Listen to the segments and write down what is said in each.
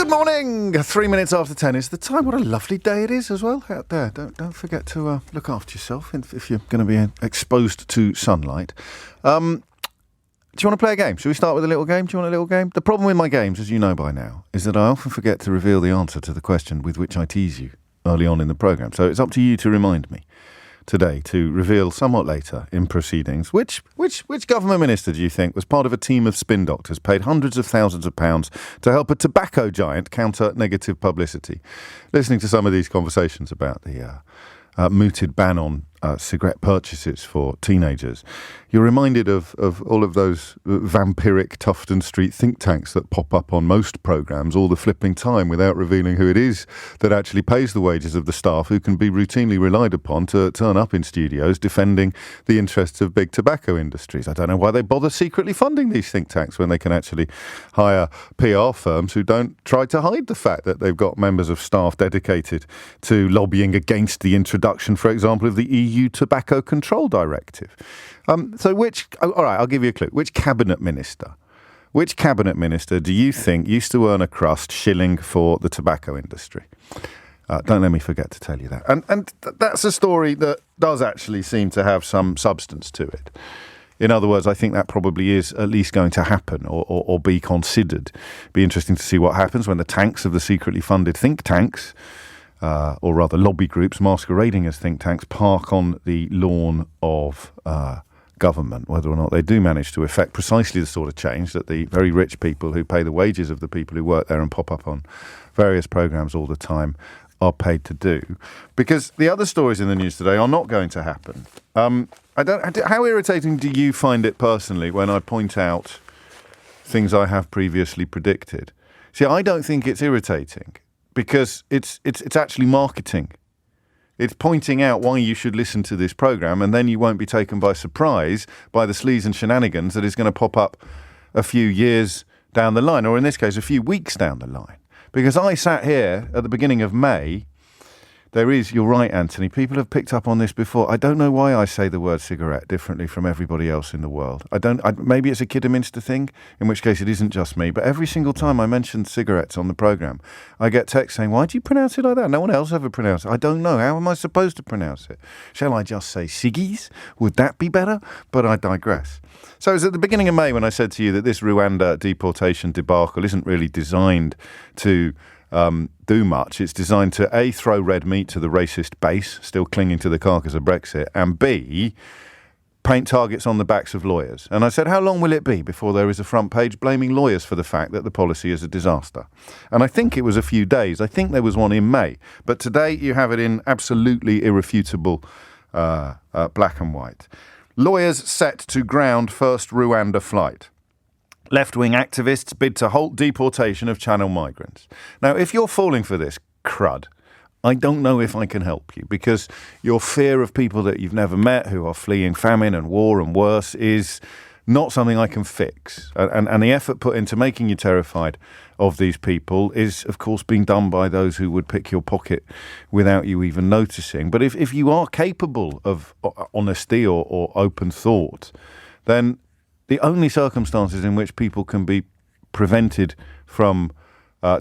Good morning. 3 minutes after 10 is the time. What a lovely day it is as well out there. Don't forget to look after yourself if you're going to be exposed to sunlight. Do you want to play a game? Should we start with a little game? Do you want a little game? The problem with my games, as you know by now, is that I often forget to reveal the answer to the question with which I tease you early on in the programme. So it's up to you to remind me today to reveal somewhat later in proceedings which government minister do you think was part of a team of spin doctors paid hundreds of thousands of pounds to help a tobacco giant counter negative publicity? Listening to some of these conversations about the mooted ban on cigarette purchases for teenagers, you're reminded of all of those vampiric Tufton Street think tanks that pop up on most programmes all the flipping time without revealing who it is that actually pays the wages of the staff who can be routinely relied upon to turn up in studios defending the interests of big tobacco industries. I don't know why they bother secretly funding these think tanks when they can actually hire PR firms who don't try to hide the fact that they've got members of staff dedicated to lobbying against the introduction, for example, of the EU Tobacco Control Directive. All right, I'll give you a clue. Which cabinet minister do you think used to earn a crust shilling for the tobacco industry? Don't let me forget to tell you that. And that's a story that does actually seem to have some substance to it. In other words, I think that probably is at least going to happen or be considered. Be interesting to see what happens when the tanks of the secretly funded think tanks, or rather lobby groups masquerading as think tanks, park on the lawn of government, whether or not they do manage to effect precisely the sort of change that the very rich people who pay the wages of the people who work there and pop up on various programmes all the time are paid to do. Because the other stories in the news today are not going to happen. How irritating do you find it personally when I point out things I have previously predicted? See, I don't think it's irritating because it's actually marketing. It's pointing out why you should listen to this programme, and then you won't be taken by surprise by the sleaze and shenanigans that is going to pop up a few years down the line, or in this case, a few weeks down the line. Because I sat here at the beginning of May. You're right, Anthony, people have picked up on this before. I don't know why I say the word cigarette differently from everybody else in the world. Maybe it's a Kidderminster thing, in which case it isn't just me, but every single time I mention cigarettes on the programme, I get texts saying, why do you pronounce it like that? No one else ever pronounced it. I don't know. How am I supposed to pronounce it? Shall I just say ciggies? Would that be better? But I digress. So it was at the beginning of May when I said to you that this Rwanda deportation debacle isn't really designed to do much. It's designed to A, throw red meat to the racist base still clinging to the carcass of Brexit, and B, paint targets on the backs of lawyers. And I said, how long will it be before there is a front page blaming lawyers for the fact that the policy is a disaster? And I think it was a few days. I think there was one in May. But today you have it in absolutely irrefutable black and white. Lawyers set to ground first Rwanda flight. Left-wing activists bid to halt deportation of Channel migrants. Now, if you're falling for this crud, I don't know if I can help you, because your fear of people that you've never met who are fleeing famine and war and worse is not something I can fix. And the effort put into making you terrified of these people is, of course, being done by those who would pick your pocket without you even noticing. But if you are capable of honesty or open thought, then the only circumstances in which people can be prevented from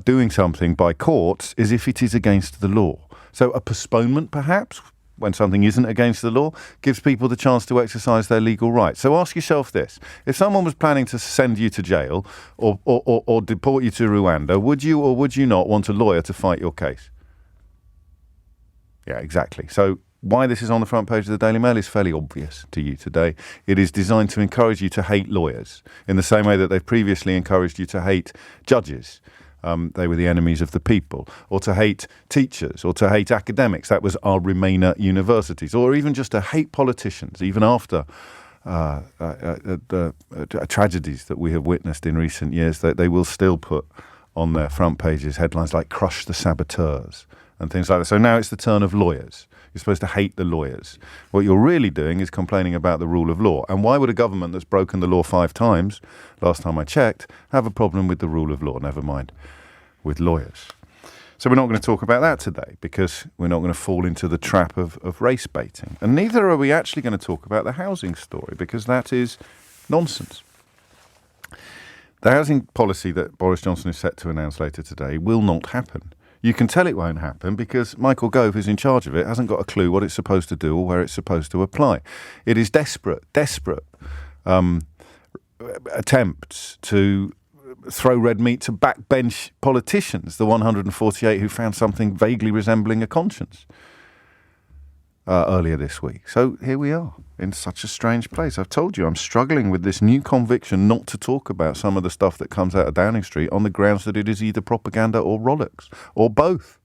doing something by courts is if it is against the law. So a postponement, perhaps, when something isn't against the law, gives people the chance to exercise their legal rights. So ask yourself this. If someone was planning to send you to jail or deport you to Rwanda, would you or would you not want a lawyer to fight your case? Yeah, exactly. So why this is on the front page of the Daily Mail is fairly obvious to you today. It is designed to encourage you to hate lawyers in the same way that they've previously encouraged you to hate judges. They were the enemies of the people, or to hate teachers, or to hate academics. That was our Remainer universities, or even just to hate politicians, even after the tragedies that we have witnessed in recent years, that they will still put on their front pages headlines like "Crush the Saboteurs" and things like that. So now it's the turn of lawyers. You're supposed to hate the lawyers. What you're really doing is complaining about the rule of law. And why would a government that's broken the law 5 times, last time I checked, have a problem with the rule of law? Never mind with lawyers. So we're not going to talk about that today, because we're not going to fall into the trap of race baiting. And neither are we actually going to talk about the housing story, because that is nonsense. The housing policy that Boris Johnson is set to announce later today will not happen. You can tell it won't happen because Michael Gove, who's in charge of it, hasn't got a clue what it's supposed to do or where it's supposed to apply. It is desperate attempts to throw red meat to backbench politicians, the 148 who found something vaguely resembling a conscience earlier this week. So here we are in such a strange place. I've told you I'm struggling with this new conviction not to talk about some of the stuff that comes out of Downing Street on the grounds that it is either propaganda or rollicks or both.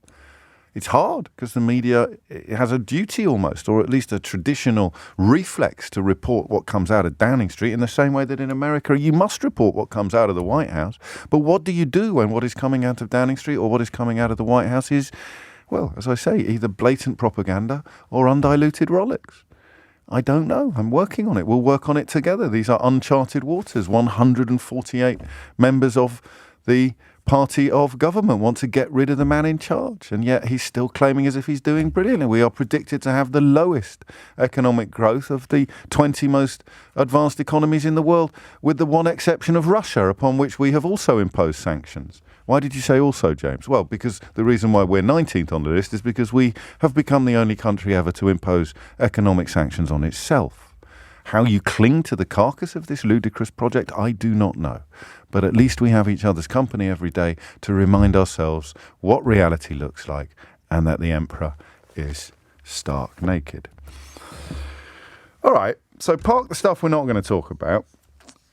It's hard because the media has a duty almost, or at least a traditional reflex to report what comes out of Downing Street in the same way that in America you must report what comes out of the White House. But what do you do when what is coming out of Downing Street or what is coming out of the White House is, well, as I say, either blatant propaganda or undiluted rollicks? I don't know. I'm working on it. We'll work on it together. These are uncharted waters. 148 members of the party of government want to get rid of the man in charge, and yet he's still claiming as if he's doing brilliantly. We are predicted to have the lowest economic growth of the 20 most advanced economies in the world, with the one exception of Russia, upon which we have also imposed sanctions. Why did you say also, James? Well, because the reason why we're 19th on the list is because we have become the only country ever to impose economic sanctions on itself. How you cling to the carcass of this ludicrous project, I do not know. But at least we have each other's company every day to remind ourselves what reality looks like and that the emperor is stark naked. All right, so park the stuff we're not going to talk about.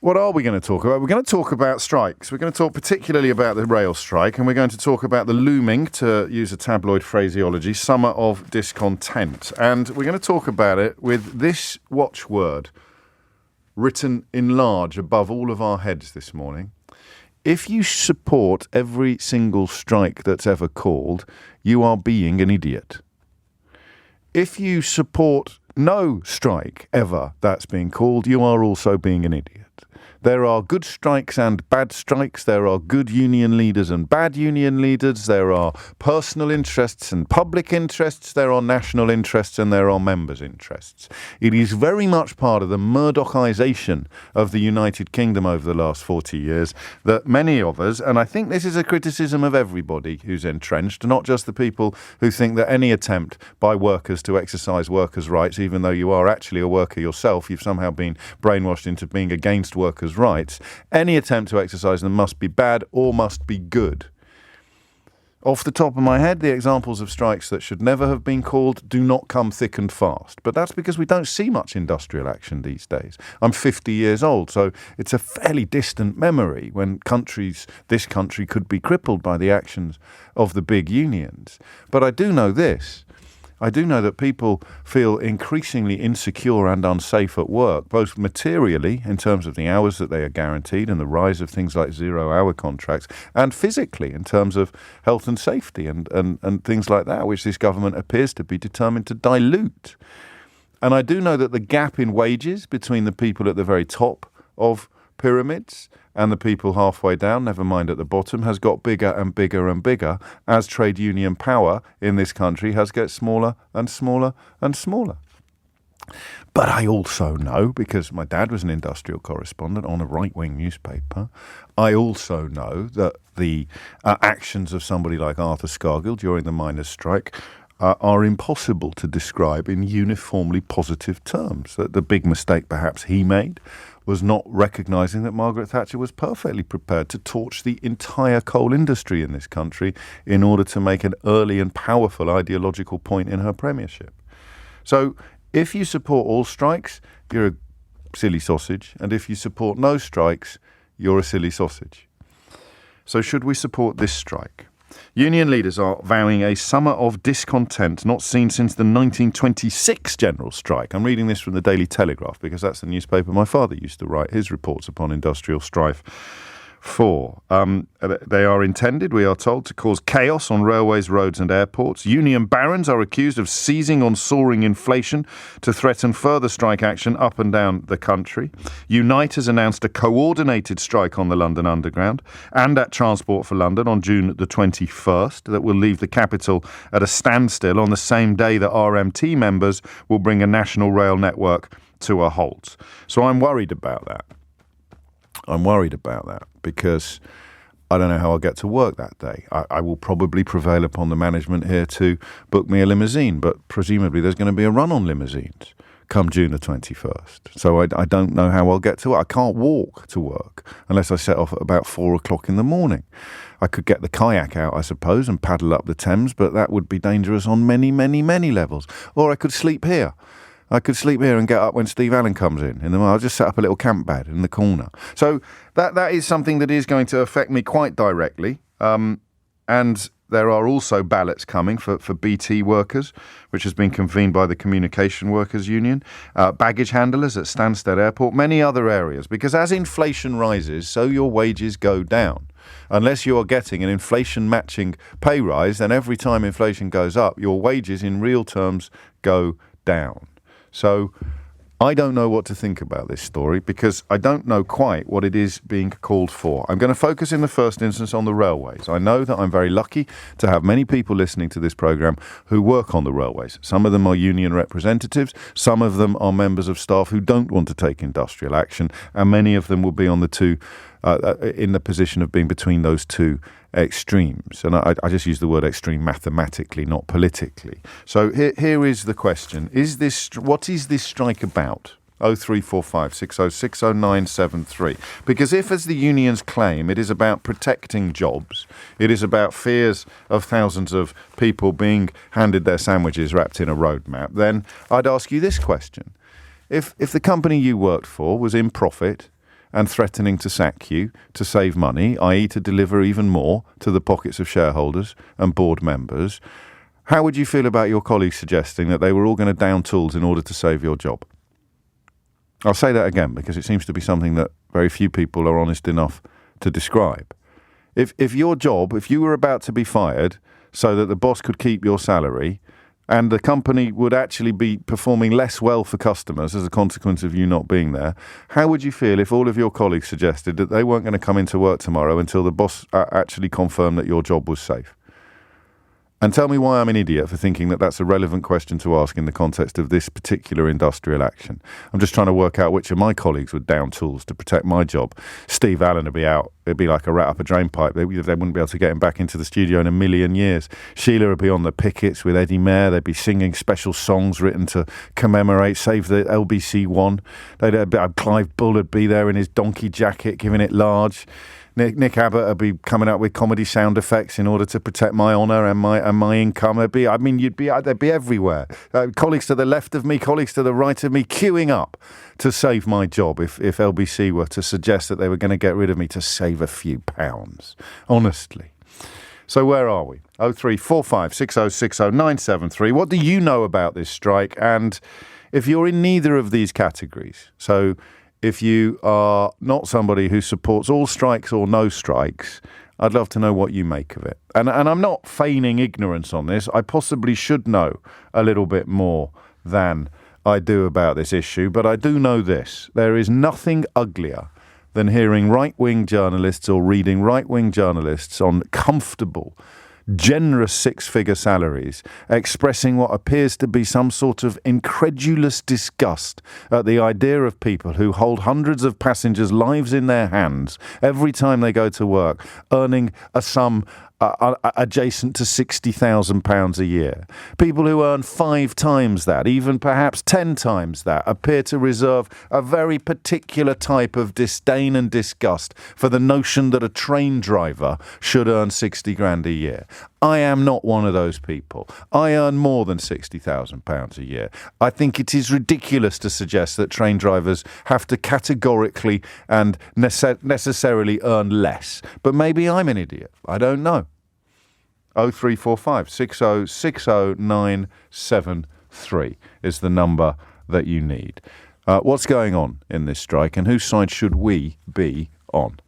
What are we going to talk about? We're going to talk about strikes. We're going to talk particularly about the rail strike, and we're going to talk about the looming, to use a tabloid phraseology, summer of discontent. And we're going to talk about it with this watchword written in large above all of our heads this morning. If you support every single strike that's ever called, you are being an idiot. If you support no strike ever that's being called, you are also being an idiot. There are good strikes and bad strikes. There are good union leaders and bad union leaders. There are personal interests and public interests. There are national interests and there are members' interests. It is very much part of the Murdochization of the United Kingdom over the last 40 years that many of us, and I think this is a criticism of everybody who's entrenched, not just the people who think that any attempt by workers to exercise workers' rights, even though you are actually a worker yourself, you've somehow been brainwashed into being against workers' rights, any attempt to exercise them must be bad or must be good. Off the top of my head, the examples of strikes that should never have been called do not come thick and fast. But that's because we don't see much industrial action these days. I'm 50 years old, so it's a fairly distant memory when this country could be crippled by the actions of the big unions. But I do know this. I do know that people feel increasingly insecure and unsafe at work, both materially in terms of the hours that they are guaranteed and the rise of things like zero-hour contracts, and physically in terms of health and safety and things like that, which this government appears to be determined to dilute. And I do know that the gap in wages between the people at the very top of pyramids and the people halfway down, never mind at the bottom, has got bigger and bigger and bigger as trade union power in this country has got smaller and smaller and smaller. But I also know, because my dad was an industrial correspondent on a right-wing newspaper, I also know that the actions of somebody like Arthur Scargill during the miners' strike are impossible to describe in uniformly positive terms. That the big mistake perhaps he made was not recognising that Margaret Thatcher was perfectly prepared to torch the entire coal industry in this country in order to make an early and powerful ideological point in her premiership. So if you support all strikes, you're a silly sausage, and if you support no strikes, you're a silly sausage. So should we support this strike? Union leaders are vowing a summer of discontent not seen since the 1926 general strike. I'm reading this from the Daily Telegraph because that's the newspaper my father used to write his reports upon industrial strife for. They are intended, we are told, to cause chaos on railways, roads and airports. Union barons are accused of seizing on soaring inflation to threaten further strike action up and down the country. Unite has announced a coordinated strike on the London Underground and at Transport for London on June the 21st that will leave the capital at a standstill on the same day that RMT members will bring a national rail network to a halt. So I'm worried about that. I'm worried about that because I don't know how I'll get to work that day. I will probably prevail upon the management here to book me a limousine, but presumably there's going to be a run on limousines come June the 21st. So I don't know how I'll get to work. I can't walk to work unless I set off at about 4 o'clock in the morning. I could get the kayak out, I suppose, and paddle up the Thames, but that would be dangerous on many, many, many levels. Or I could sleep here. I could sleep here and get up when Steve Allen comes in the morning. I'll just set up a little camp bed in the corner. So that is something that is going to affect me quite directly. And there are also ballots coming for BT workers, which has been convened by the Communication Workers Union, baggage handlers at Stansted Airport, many other areas. Because as inflation rises, so your wages go down. Unless you are getting an inflation-matching pay rise, then every time inflation goes up, your wages in real terms go down. So I don't know what to think about this story because I don't know quite what it is being called for. I'm going to focus in the first instance on the railways. I know that I'm very lucky to have many people listening to this programme who work on the railways. Some of them are union representatives. Some of them are members of staff who don't want to take industrial action. And many of them will be on the two, in the position of being between those two extremes. And I just use the word extreme mathematically, not politically. So here is the question. What is this strike about? 0345 60 973. Because if, as the unions claim, it is about protecting jobs, it is about fears of thousands of people being handed their sandwiches wrapped in a roadmap, then I'd ask you this question. If the company you worked for was in profit and threatening to sack you to save money, i.e. to deliver even more to the pockets of shareholders and board members, how would you feel about your colleagues suggesting that they were all going to down tools in order to save your job? I'll say that again because it seems to be something that very few people are honest enough to describe. If your job, if you were about to be fired so that the boss could keep your salary, and the company would actually be performing less well for customers as a consequence of you not being there, how would you feel if all of your colleagues suggested that they weren't going to come into work tomorrow until the boss actually confirmed that your job was safe? And tell me why I'm an idiot for thinking that that's a relevant question to ask in the context of this particular industrial action. I'm just trying to work out which of my colleagues would down tools to protect my job. Steve Allen would be out. It'd be like a rat up a drain pipe. They wouldn't be able to get him back into the studio in a million years. Sheila would be on the pickets with Eddie Mair. They'd be singing special songs written to commemorate Save the LBC One. Clive Bull would be there in his donkey jacket, giving it large. Nick Abbot would be coming up with comedy sound effects in order to protect my honour and my income. They'd be everywhere. Colleagues to the left of me, colleagues to the right of me, queuing up to save my job if LBC were to suggest that they were going to get rid of me to save a few pounds. Honestly. So where are we? 0345 6060 973. What do you know about this strike? And if you're in neither of these categories, so if you are not somebody who supports all strikes or no strikes, I'd love to know what you make of it. And I'm not feigning ignorance on this. I possibly should know a little bit more than I do about this issue, but I do know this. There is nothing uglier than hearing right-wing journalists or reading right-wing journalists on comfortable, generous six-figure salaries expressing what appears to be some sort of incredulous disgust at the idea of people who hold hundreds of passengers' lives in their hands every time they go to work, earning a sum adjacent to £60,000 a year. People who earn 5 times that, even perhaps 10 times that, appear to reserve a very particular type of disdain and disgust for the notion that a train driver should earn 60 grand a year. I am not one of those people. I earn more than £60,000 a year. I think it is ridiculous to suggest that train drivers have to categorically and necessarily earn less. But maybe I'm an idiot. I don't know. 0345 6060 973 is the number that you need. What's going on in this strike and whose side should we be on?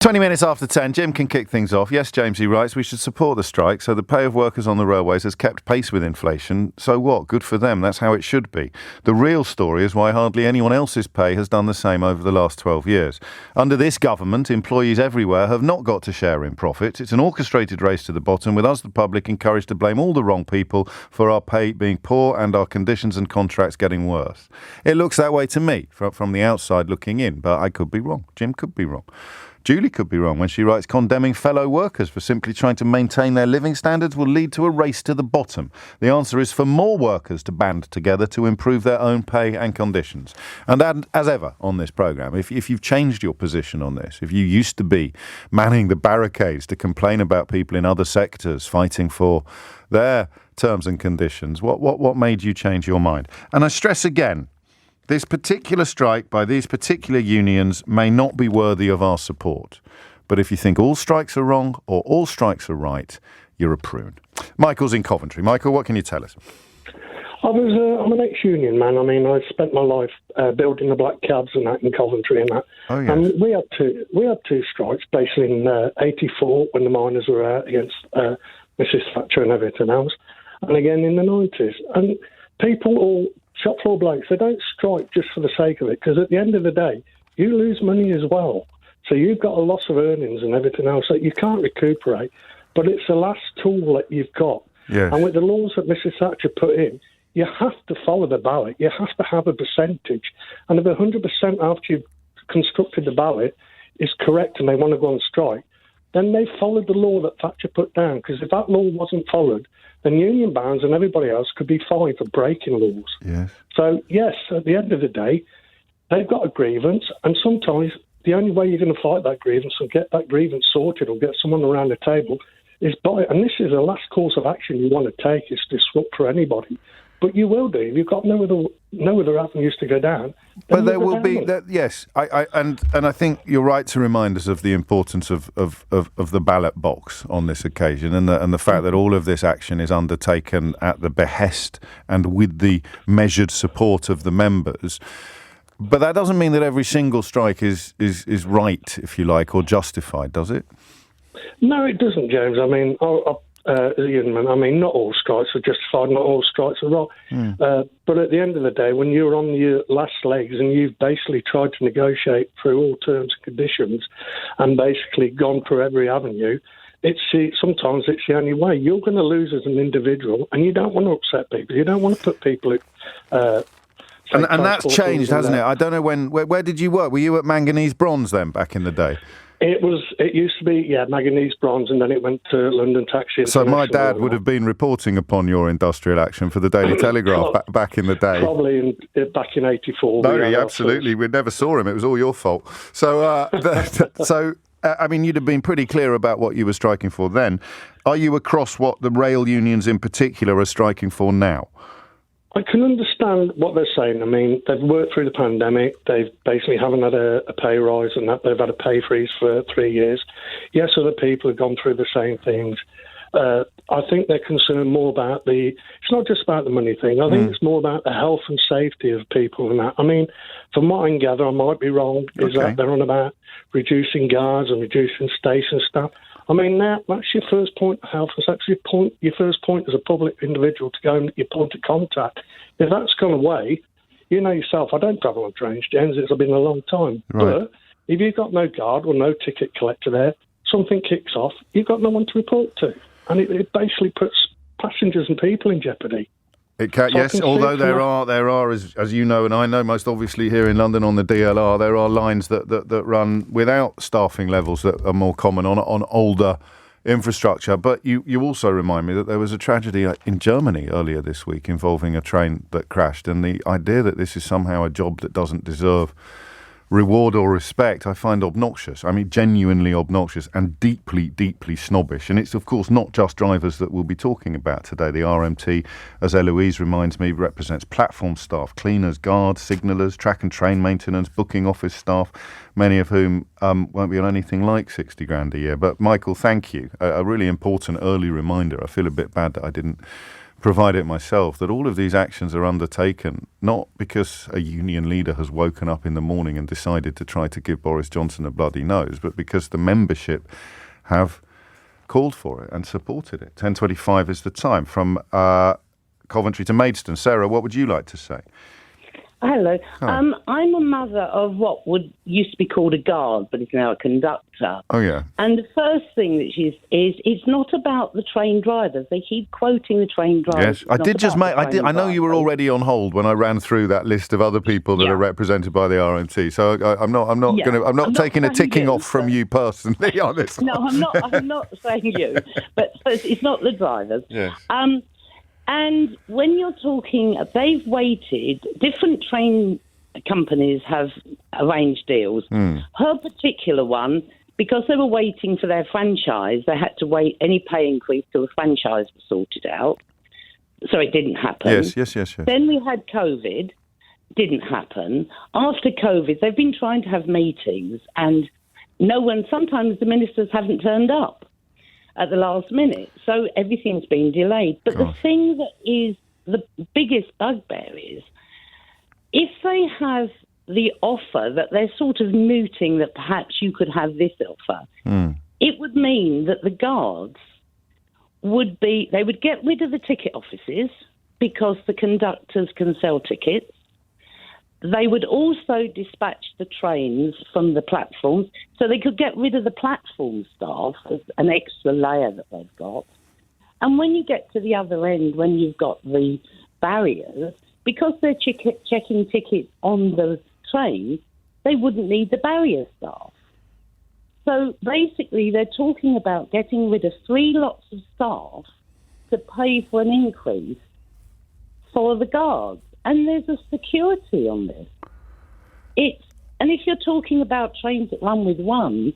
20 minutes after 10, Jim can kick things off. Yes, James, he writes, we should support the strike. So the pay of workers on the railways has kept pace with inflation. So what? Good for them. That's how it should be. The real story is why hardly anyone else's pay has done the same over the last 12 years. Under this government, employees everywhere have not got to share in profits. It's an orchestrated race to the bottom, with us, the public, encouraged to blame all the wrong people for our pay being poor and our conditions and contracts getting worse. It looks that way to me from the outside looking in, but I could be wrong. Jim could be wrong. Julie could be wrong when she writes, condemning fellow workers for simply trying to maintain their living standards will lead to a race to the bottom. The answer is for more workers to band together to improve their own pay and conditions. And as ever on this programme, if you've changed your position on this, if you used to be manning the barricades to complain about people in other sectors fighting for their terms and conditions, what made you change your mind? And I stress again, this particular strike by these particular unions may not be worthy of our support. But if you think all strikes are wrong or all strikes are right, you're a prune. Michael's in Coventry. Michael, what can you tell us? I'm an ex-union man. I mean, I spent my life building the black cabs and that in Coventry and that. Oh, yes. And we had two strikes, basically in '84 when the miners were out against Mrs. Thatcher and everything else, and again in the '90s. And people all shop floor blokes, they don't strike just for the sake of it, because at the end of the day, you lose money as well. So you've got a loss of earnings and everything else that you can't recuperate, but it's the last tool that you've got. Yes. And with the laws that Mrs. Thatcher put in, you have to follow the ballot. You have to have a percentage. And if 100% after you've constructed the ballot is correct and they want to go on strike, then they followed the law that Thatcher put down, because if that law wasn't followed, then union bands and everybody else could be fined for breaking laws. Yes. So, yes, at the end of the day, they've got a grievance, and sometimes the only way you're going to fight that grievance and get that grievance sorted or get someone around the table is by, and this is the last course of action you want to take, is disrupt for anybody. But you will do. If you've got no other avenues to go down. But there will be that. Yes, and I think you're right to remind us of the importance of the ballot box on this occasion, and the fact that all of this action is undertaken at the behest and with the measured support of the members. But that doesn't mean that every single strike is right, if you like, or justified, does it? No, it doesn't, James. I mean, not all strikes are justified, not all strikes are right. But at the end of the day, when you're on your last legs and you've basically tried to negotiate through all terms and conditions and basically gone through every avenue, sometimes it's the only way. You're going to lose as an individual, and you don't want to upset people. You don't want to put people in... and that's changed, hasn't it? I don't know where did you work? Were you at Manganese Bronze then, back in the day? It used to be, Manganese Bronze, and then it went to London Taxi. So my dad would have been reporting upon your industrial action for the Daily Telegraph back in the day. Probably back in '84. No, absolutely. We never saw him. It was all your fault. So, I mean, you'd have been pretty clear about what you were striking for then. Are you across what the rail unions in particular are striking for now? I can understand what they're saying. I mean, they've worked through the pandemic. They basically haven't had a pay rise, and that they've had a pay freeze for 3 years. Yes, other people have gone through the same things. I think they're concerned more about it's not just about the money thing. I think it's more about the health and safety of people and that. I mean, from what I can gather, I might be wrong, is that they're on about reducing guards and reducing station staff. I mean, that's your first point of health. It's actually your first point as a public individual to go and your point of contact. If that's gone away, you know yourself, I don't travel on trains, James. It's been a long time. Right. But if you've got no guard or no ticket collector there, something kicks off, you've got no one to report to. And it basically puts passengers and people in jeopardy. It can, so yes, although there are, as you know, and I know most obviously here in London on the DLR, there are lines that run without staffing levels that are more common on older infrastructure. But you also remind me that there was a tragedy in Germany earlier this week involving a train that crashed, and the idea that this is somehow a job that doesn't deserve reward or respect, I find obnoxious. I mean, genuinely obnoxious and deeply, deeply snobbish. And it's, of course, not just drivers that we'll be talking about today. The RMT, as Eloise reminds me, represents platform staff, cleaners, guards, signallers, track and train maintenance, booking office staff, many of whom won't be on anything like 60 grand a year. But, Michael, thank you. A really important early reminder. I feel a bit bad that I didn't provide it myself, that all of these actions are undertaken not because a union leader has woken up in the morning and decided to try to give Boris Johnson a bloody nose, but because the membership have called for it and supported it. 10:25 is the time. From Coventry to Maidstone. Sarah, what would you like to say? Hello. Hi. I'm a mother of what used to be called a guard, but is now a conductor. Oh, yeah. And the first thing that it's not about the train drivers. They keep quoting the train drivers. Yes, I did just make. I know you were already on hold when I ran through that list of other people that are represented by the RMT. So I'm not taking a ticking off from you personally on this. No, I'm not saying you, but it's not the drivers. Yes. And when you're talking, they've waited, different train companies have arranged deals. Her particular one, because they were waiting for their franchise, they had to wait any pay increase till the franchise was sorted out. So it didn't happen. Yes. Then we had COVID, didn't happen. After COVID, they've been trying to have meetings and sometimes the ministers haven't turned up at the last minute. So everything's been delayed. But the thing that is the biggest bugbear is if they have the offer that they're sort of mooting that perhaps you could have this offer, it would mean that the guards would get rid of the ticket offices because the conductors can sell tickets. They would also dispatch the trains from the platforms, so they could get rid of the platform staff as an extra layer that they've got. And when you get to the other end, when you've got the barriers, because they're checking tickets on the train, they wouldn't need the barrier staff. So basically, they're talking about getting rid of 3 lots of staff to pay for an increase for the guards. And there's a security on this. And if you're talking about trains that run with one,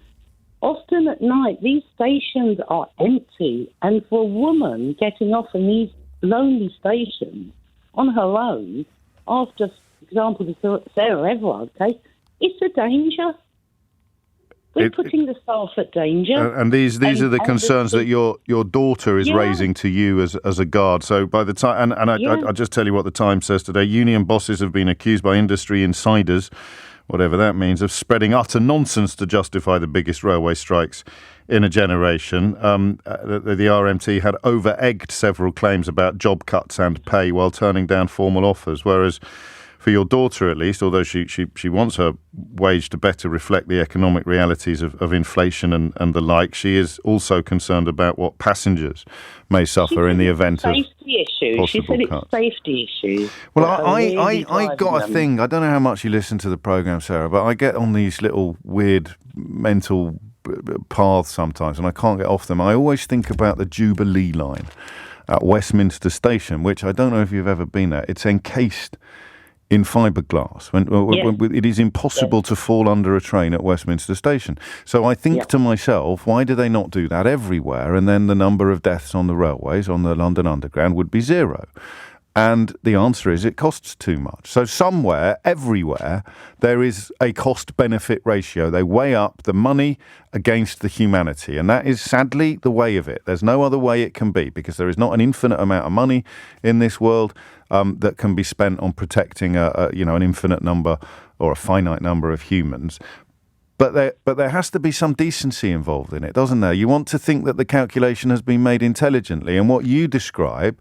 often at night these stations are empty. And for a woman getting off in these lonely stations on her own, after, for example, the Sarah Everard case, it's a danger. We're putting the staff at danger. And these are the concerns that your daughter is raising to you as a guard. So by the time, I'll just tell you what the Times says today. Union bosses have been accused by industry insiders, whatever that means, of spreading utter nonsense to justify the biggest railway strikes in a generation. The RMT had over-egged several claims about job cuts and pay while turning down formal offers, whereas for your daughter, at least, although she wants her wage to better reflect the economic realities of inflation and the like, she is also concerned about what passengers may suffer in the event of safety issues. She said it's safety issues. Well, I got a thing. I don't know how much you listen to the programme, Sarah, but I get on these little weird mental paths sometimes, and I can't get off them. I always think about the Jubilee line at Westminster Station, which I don't know if you've ever been at. It's encased in fiberglass. When it is impossible to fall under a train at Westminster Station. So I think to myself, why do they not do that everywhere? And then the number of deaths on the railways, on the London Underground, would be 0. And the answer is it costs too much. So somewhere, everywhere, there is a cost-benefit ratio. They weigh up the money against the humanity. And that is sadly the way of it. There's no other way it can be, because there is not an infinite amount of money in this world that can be spent on protecting an infinite number or a finite number of humans. But there has to be some decency involved in it, doesn't there? You want to think that the calculation has been made intelligently. And what you describe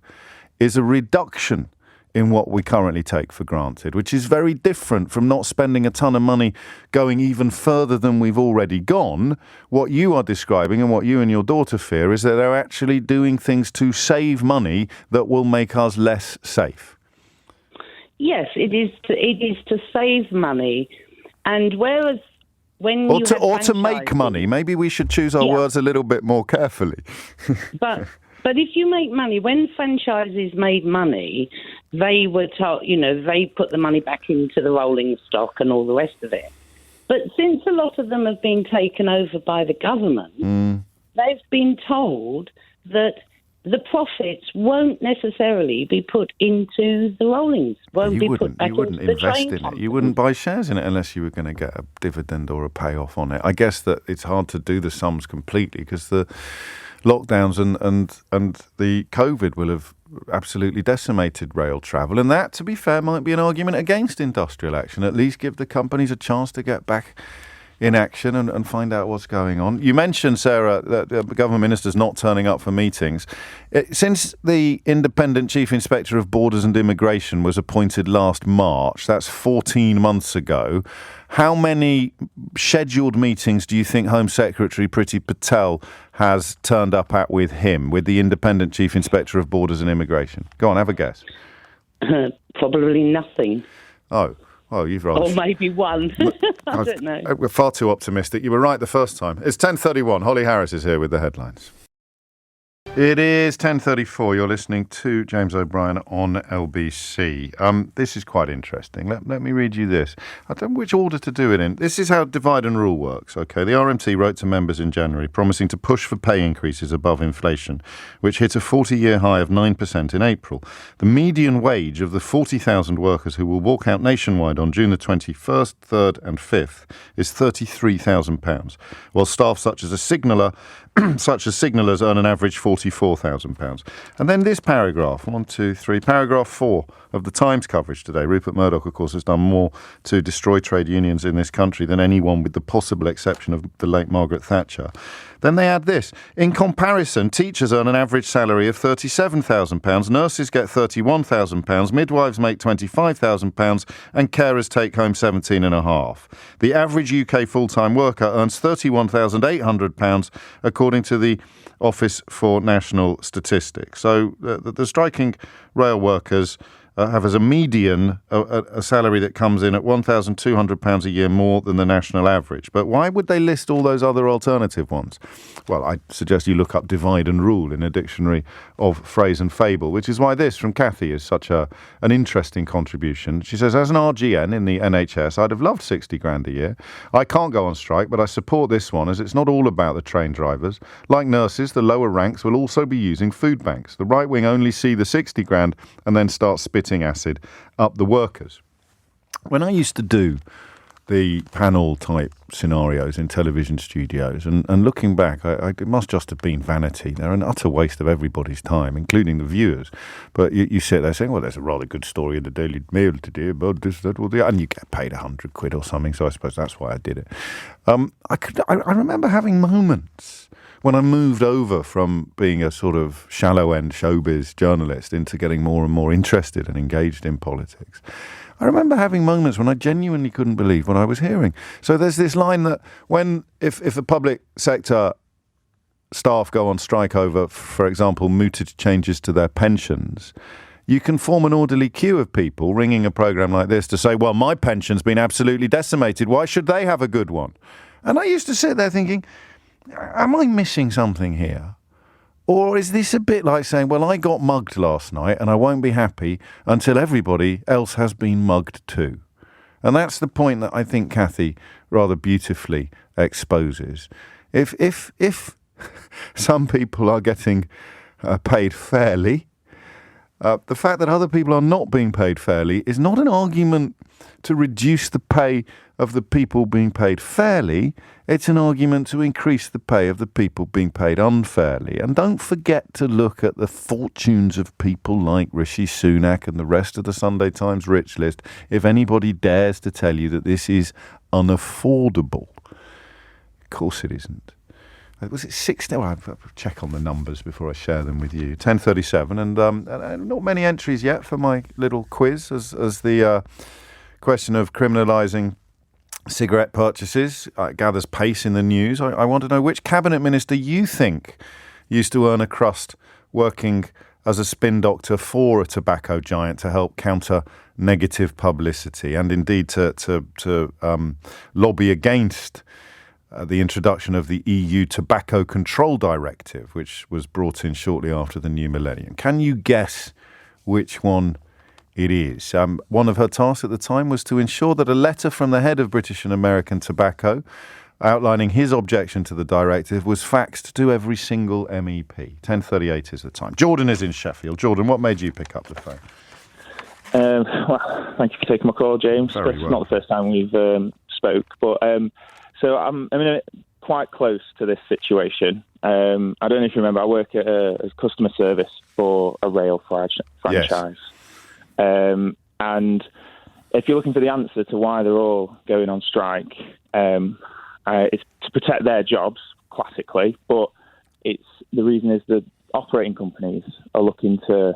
is a reduction in what we currently take for granted, which is very different from not spending a ton of money going even further than we've already gone. What you are describing and what you and your daughter fear is that they're actually doing things to save money that will make us less safe. Yes, it is to save money. And whereas when or to make money, maybe we should choose our words a little bit more carefully. But if you make money, when franchises made money, they were told, they put the money back into the rolling stock and all the rest of it. But since a lot of them have been taken over by the government, they've been told that the profits won't necessarily be put into the rollings, You wouldn't invest in it. You wouldn't buy shares in it unless you were going to get a dividend or a payoff on it. I guess that it's hard to do the sums completely because lockdowns and the COVID will have absolutely decimated rail travel. And that, to be fair, might be an argument against industrial action. At least give the companies a chance to get back in action and find out what's going on. You mentioned, Sarah, that the government ministers not turning up for meetings. Since the independent chief inspector of borders and immigration was appointed last March, that's 14 months ago, how many scheduled meetings do you think Home Secretary Priti Patel has turned up at with him, with the independent chief inspector of borders and immigration? Go on, have a guess. Probably nothing. Oh. Well, you've rather... Or maybe one. I don't know. We're far too optimistic. You were right the first time. It's 10:31. Holly Harris is here with the headlines. It is 10:34. You're listening to James O'Brien on LBC. This is quite interesting. Let me read you this. I don't know which order to do it in. This is how divide and rule works. Okay, the RMT wrote to members in January promising to push for pay increases above inflation, which hit a 40-year high of 9% in April. The median wage of the 40,000 workers who will walk out nationwide on June the 21st, 3rd and 5th is £33,000, while staff such as signallers earn an average £44,000. And then this paragraph, 1, 2, 3, paragraph 4 of the Times coverage today. Rupert Murdoch, of course, has done more to destroy trade unions in this country than anyone, with the possible exception of the late Margaret Thatcher. Then they add this. In comparison, teachers earn an average salary of £37,000, nurses get £31,000, midwives make £25,000 and carers take home £17,500. The average UK full-time worker earns £31,800 according to the Office for National Statistics. So the striking rail workers have as a median a salary that comes in at £1,200 a year more than the national average. But why would they list all those other alternative ones? Well, I suggest you look up divide and rule in a dictionary of phrase and fable, which is why this from Kathy is such an interesting contribution. She says, as an RGN in the NHS, I'd have loved 60 grand a year. I can't go on strike, but I support this one as it's not all about the train drivers. Like nurses, the lower ranks will also be using food banks. The right wing only see the 60 grand and then start spitting acid up the workers. When I used to do the panel type scenarios in television studios, and looking back, it must just have been vanity. They're an utter waste of everybody's time, including the viewers. But you sit there saying, well, there's a rather good story in the Daily Mail today about this, that, or the other, and you get paid £100 or something, so I suppose that's why I did it. I remember having moments when I moved over from being a sort of shallow-end showbiz journalist into getting more and more interested and engaged in politics. I remember having moments when I genuinely couldn't believe what I was hearing. So there's this line that if the public sector staff go on strike over, for example, mooted changes to their pensions, you can form an orderly queue of people ringing a programme like this to say, well, my pension's been absolutely decimated. Why should they have a good one? And I used to sit there thinking, am I missing something here? Or is this a bit like saying, well, I got mugged last night and I won't be happy until everybody else has been mugged too? And that's the point that I think Kathy rather beautifully exposes. If some people are getting paid fairly, the fact that other people are not being paid fairly is not an argument to reduce the pay of the people being paid fairly. It's an argument to increase the pay of the people being paid unfairly. And don't forget to look at the fortunes of people like Rishi Sunak and the rest of the Sunday Times rich list if anybody dares to tell you that this is unaffordable. Of course it isn't. Was it 60? Well, I'll check on the numbers before I share them with you. 10:37, and not many entries yet for my little quiz as the question of criminalising cigarette purchases gathers pace in the news. I want to know which cabinet minister you think used to earn a crust working as a spin doctor for a tobacco giant to help counter negative publicity and indeed to lobby against the introduction of the EU Tobacco Control Directive, which was brought in shortly after the new millennium. Can you guess which one it is? One of her tasks at the time was to ensure that a letter from the head of British and American Tobacco outlining his objection to the directive was faxed to every single MEP. 10:38 is the time. Jordan is in Sheffield. Jordan, what made you pick up the phone? Well, thank you for taking my call, James. Very It's well. not the first time we've spoke, but so I'm in quite close to this situation. I don't know if you remember, I work as customer service for a rail franchise. Yes. And if you're looking for the answer to why they're all going on strike, it's to protect their jobs, classically, but the reason is that operating companies are looking to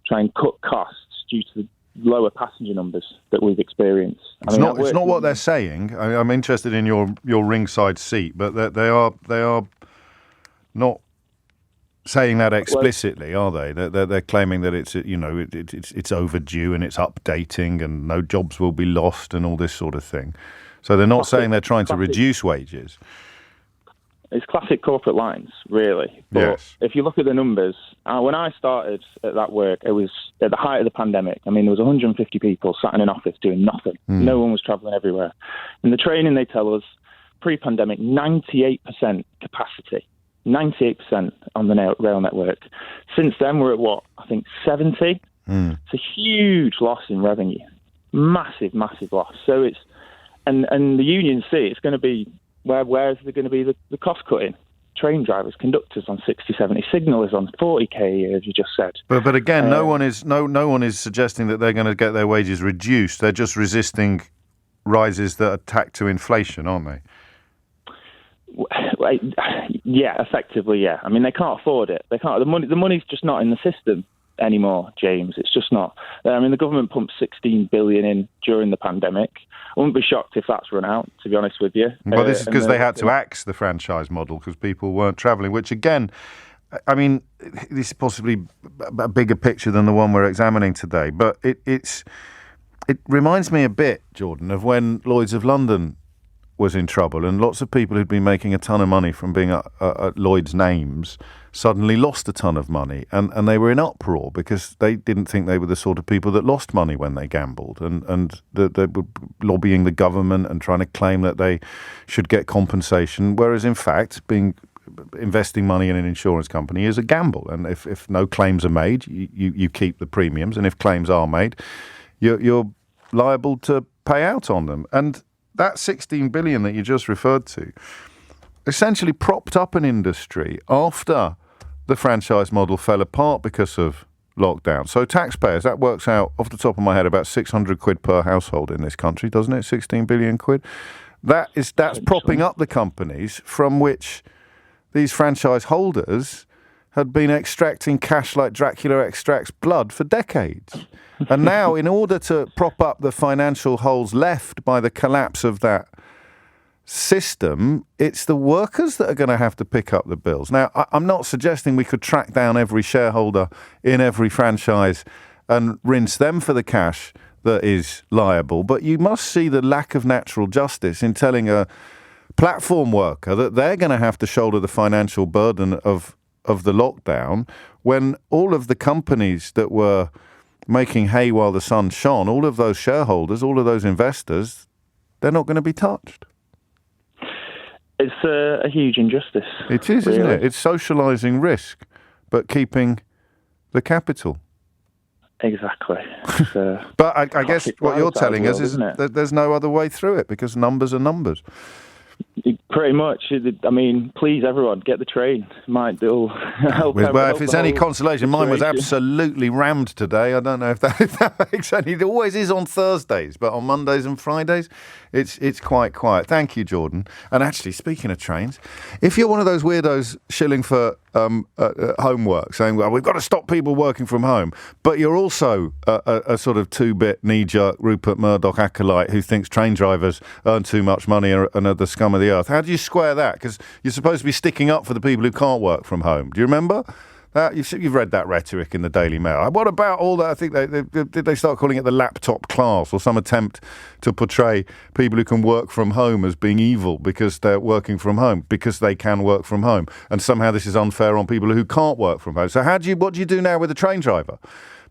try and cut costs due to the lower passenger numbers that we've experienced. It's not what they're saying. I'm interested in your ringside seat, but they are not saying that explicitly, are they? They're claiming that it's overdue and it's updating and no jobs will be lost and all this sort of thing. So they're not saying they're trying to reduce wages. It's classic corporate lines, really. But yes. If you look at the numbers, when I started at that work, it was at the height of the pandemic. I mean, there was 150 people sat in an office doing nothing. No one was travelling everywhere. In the training, they tell us, pre-pandemic, 98% capacity, 98% on the rail network. Since then, we're at what? I think 70. It's a huge loss in revenue. Massive, massive loss. So it's, and the unions see it's going to be, where is there going to be the cost cutting? Train drivers, conductors on 60, 70, signallers on 40k a year, as you just said. But again, no one is suggesting that they're going to get their wages reduced. They're just resisting rises that are tacked to inflation, aren't they? Yeah, effectively, yeah. I mean, they can't afford it. They can't. The money's just not in the system anymore, James. It's just not. I mean, the government pumped 16 billion in during the pandemic. I wouldn't be shocked if that's run out, to be honest with you. But this is because they had to axe the franchise model because people weren't travelling, which again, I mean, this is possibly a bigger picture than the one we're examining today. But it reminds me a bit, Jordan, of when Lloyd's of London was in trouble and lots of people who'd been making a ton of money from being at Lloyd's names suddenly lost a ton of money and they were in uproar because they didn't think they were the sort of people that lost money when they gambled and they were lobbying the government and trying to claim that they should get compensation, whereas in fact investing money in an insurance company is a gamble, and if no claims are made, you keep the premiums, and if claims are made, you're liable to pay out on them. And that 16 billion that you just referred to essentially propped up an industry after the franchise model fell apart because of lockdown. So taxpayers, that works out off the top of my head about 600 quid per household in this country, doesn't it? 16 billion quid. That's propping up the companies from which these franchise holders had been extracting cash like Dracula extracts blood for decades. And now, in order to prop up the financial holes left by the collapse of that system, it's the workers that are going to have to pick up the bills. Now, I'm not suggesting we could track down every shareholder in every franchise and rinse them for the cash that is liable, but you must see the lack of natural justice in telling a platform worker that they're going to have to shoulder the financial burden of the lockdown when all of the companies that were making hay while the sun shone, all of those shareholders, all of those investors, they're not going to be touched. It's a huge injustice. It is, really. Isn't it? It's socialising risk, but keeping the capital. Exactly. But I guess what you're telling us is that there's no other way through it because numbers are numbers. Pretty much. I mean, please, everyone, get the train. It'll help. Well, if it's any consolation, mine was absolutely rammed today. I don't know if that makes any. It always is on Thursdays, but on Mondays and Fridays, it's quite quiet. Thank you, Jordan. And actually, speaking of trains, if you're one of those weirdos shilling for homework, saying, well, we've got to stop people working from home, but you're also a sort of two-bit knee-jerk Rupert Murdoch acolyte who thinks train drivers earn too much money and are the scum of the earth. How do you square that? Because you're supposed to be sticking up for the people who can't work from home. Do you remember? You've read that rhetoric in the Daily Mail. What about all that? I think did they start calling it the laptop class or some attempt to portray people who can work from home as being evil because they're working from home, because they can work from home. And somehow this is unfair on people who can't work from home. So what do you do now with a train driver?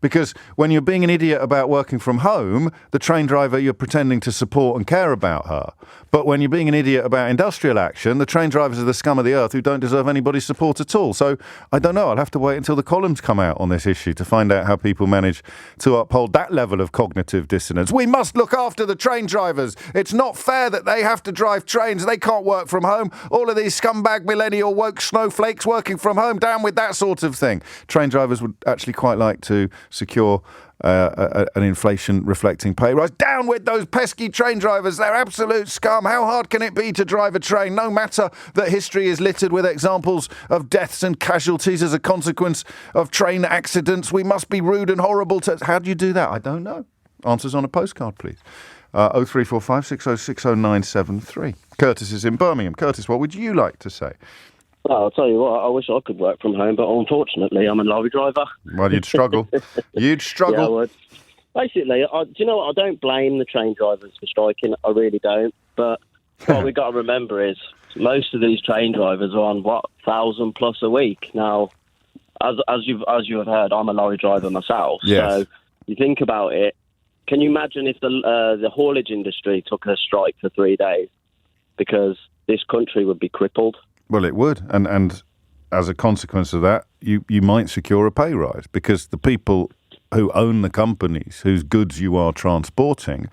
Because when you're being an idiot about working from home, the train driver, you're pretending to support and care about her. But when you're being an idiot about industrial action, the train drivers are the scum of the earth who don't deserve anybody's support at all. So I don't know. I'll have to wait until the columns come out on this issue to find out how people manage to uphold that level of cognitive dissonance. We must look after the train drivers. It's not fair that they have to drive trains. They can't work from home. All of these scumbag millennial woke snowflakes working from home. Down with that sort of thing. Train drivers would actually quite like to secure an inflation-reflecting pay rise. Down with those pesky train drivers. They're absolute scum. How hard can it be to drive a train? No matter that history is littered with examples of deaths and casualties as a consequence of train accidents, we must be rude and horrible to... How do you do that? I don't know. Answers on a postcard, please. 0345 6060 Curtis is in Birmingham. Curtis, what would you like to say? Well, I'll tell you what, I wish I could work from home, but unfortunately I'm a lorry driver. Well, you'd struggle. You'd struggle. Yeah, I would. Basically, do you know what? I don't blame the train drivers for striking. I really don't. But what we've got to remember is most of these train drivers are on, 1,000 plus a week. Now, as you have heard, I'm a lorry driver myself. Yes. So you think about it, can you imagine if the haulage industry took a strike for 3 days? Because this country would be crippled. Well, it would. And as a consequence of that, you might secure a pay rise because the people who own the companies whose goods you are transporting,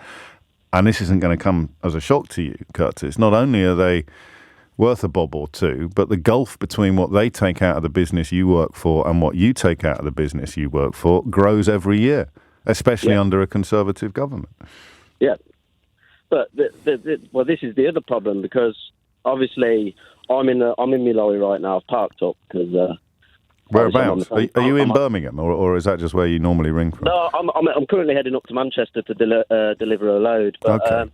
and this isn't going to come as a shock to you, Curtis, not only are they worth a bob or two, but the gulf between what they take out of the business you work for and what you take out of the business you work for grows every year, especially under a Conservative government. Yeah. But well, this is the other problem because obviously I'm in my lorry right now. I've parked up because. Whereabouts? Are you in Birmingham, or is that just where you normally ring from? No, I'm currently heading up to Manchester to deliver a load. But okay.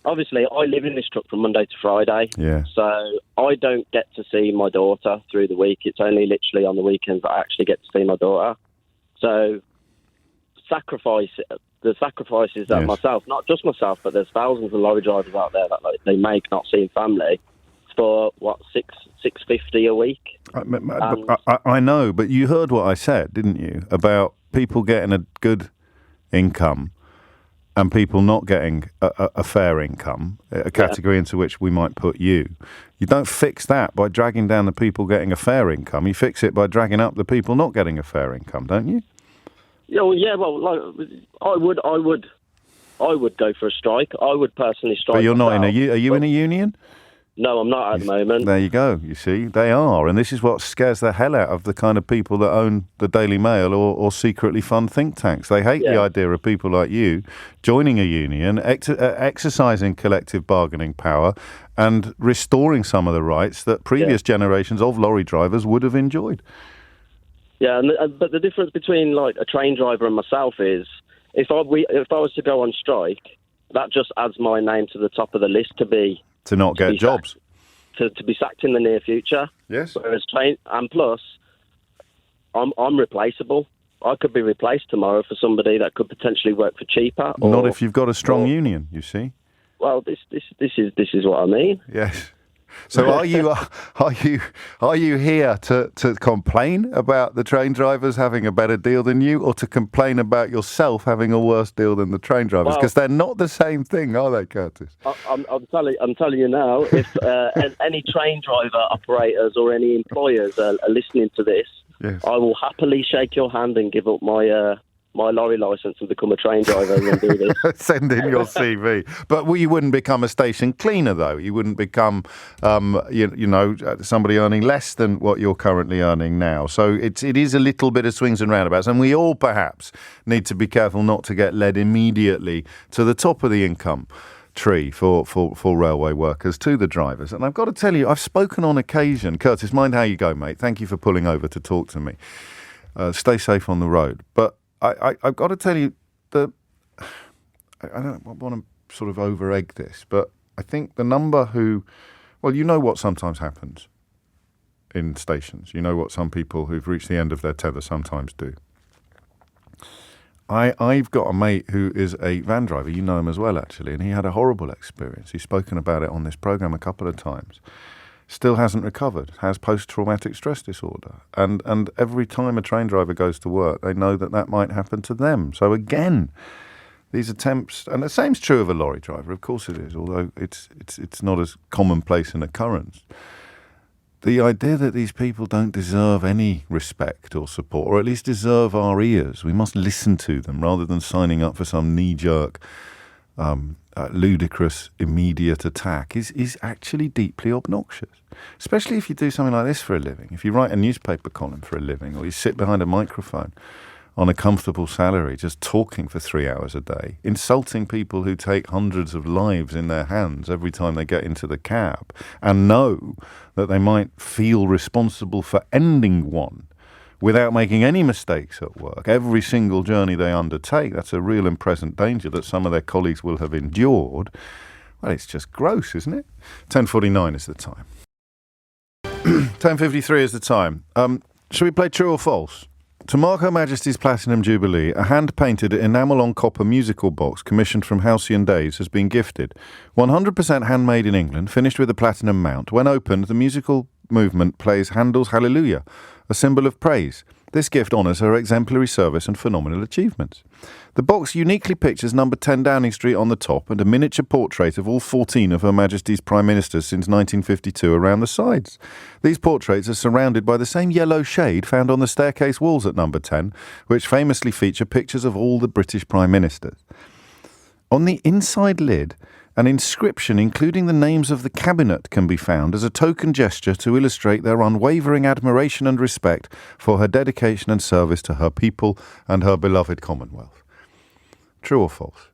Obviously, I live in this truck from Monday to Friday. Yeah. So I don't get to see my daughter through the week. It's only literally on the weekends that I actually get to see my daughter. So the sacrifices that myself, not just myself, but there's thousands of lorry drivers out there that they make not seeing family for $6.50 a week. I know, but you heard what I said, didn't you, about people getting a good income and people not getting a fair income, a category into which we might put you. You don't fix that by dragging down the people getting a fair income. You fix it by dragging up the people not getting a fair income, don't you? Yeah, well, like, I would go for a strike. I would personally strike. But you're not myself. Are you in a union? No, I'm not at the moment. There you go. You see, they are. And this is what scares the hell out of the kind of people that own the Daily Mail or secretly fund think tanks. They hate the idea of people like you joining a union, exercising collective bargaining power and restoring some of the rights that previous generations of lorry drivers would have enjoyed. Yeah, but the difference between like a train driver and myself is if I was to go on strike, that just adds my name to the top of the list to not get jobs. To be sacked in the near future. Yes. Whereas and plus, I'm replaceable. I could be replaced tomorrow for somebody that could potentially work for cheaper. Not if you've got a strong union, you see. Well, this is what I mean. Yes. So are you here to complain about the train drivers having a better deal than you, or to complain about yourself having a worse deal than the train drivers? Because they're not the same thing, are they, Curtis? I'm telling you now. If any train driver operators or any employers are listening to this, I will happily shake your hand and give up my lorry licence and become a train driver and do this. Send in your CV. But you wouldn't become a station cleaner, though. You wouldn't become, somebody earning less than what you're currently earning now. So it is a little bit of swings and roundabouts. And we all perhaps need to be careful not to get led immediately to the top of the income tree for railway workers, to the drivers. And I've got to tell you, I've spoken on occasion. Curtis, mind how you go, mate. Thank you for pulling over to talk to me. Stay safe on the road. But I've got to tell you that I don't want to sort of over-egg this, but I think the number you know what sometimes happens in stations. You know what some people who've reached the end of their tether sometimes do. I've got a mate who is a van driver. You know him as well, actually, and he had a horrible experience. He's spoken about it on this programme a couple of times. still hasn't recovered, has post-traumatic stress disorder. And every time a train driver goes to work, they know that might happen to them. So again, these attempts, and the same's true of a lorry driver, of course it is, although it's not as commonplace an occurrence. The idea that these people don't deserve any respect or support, or at least deserve our ears, we must listen to them rather than signing up for some knee-jerk, ludicrous, immediate attack, is actually deeply obnoxious. Especially if you do something like this for a living. If you write a newspaper column for a living, or you sit behind a microphone on a comfortable salary, just talking for 3 hours a day, insulting people who take hundreds of lives in their hands every time they get into the cab, and know that they might feel responsible for ending one without making any mistakes at work. Every single journey they undertake, that's a real and present danger that some of their colleagues will have endured. Well, it's just gross, isn't it? 10:49 is the time. 10:53 is the time. Shall we play true or false? To mark Her Majesty's Platinum Jubilee, a hand-painted enamel-on-copper musical box commissioned from Halcyon Days has been gifted. 100% handmade in England, finished with a platinum mount. When opened, the musical movement plays Handel's Hallelujah, a symbol of praise. This gift honours her exemplary service and phenomenal achievements. The box uniquely pictures number 10 Downing Street on the top and a miniature portrait of all 14 of Her Majesty's Prime Ministers since 1952 around the sides. These portraits are surrounded by the same yellow shade found on the staircase walls at number 10, which famously feature pictures of all the British Prime Ministers. On the inside lid, an inscription including the names of the cabinet can be found as a token gesture to illustrate their unwavering admiration and respect for her dedication and service to her people and her beloved Commonwealth. True or false?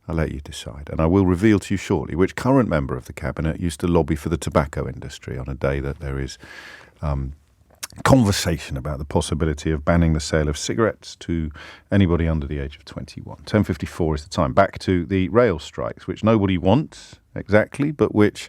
I'll let you decide, and I will reveal to you shortly which current member of the cabinet used to lobby for the tobacco industry on a day that there is conversation about the possibility of banning the sale of cigarettes to anybody under the age of 21. 10:54 is the time. Back to the rail strikes, which nobody wants exactly, but which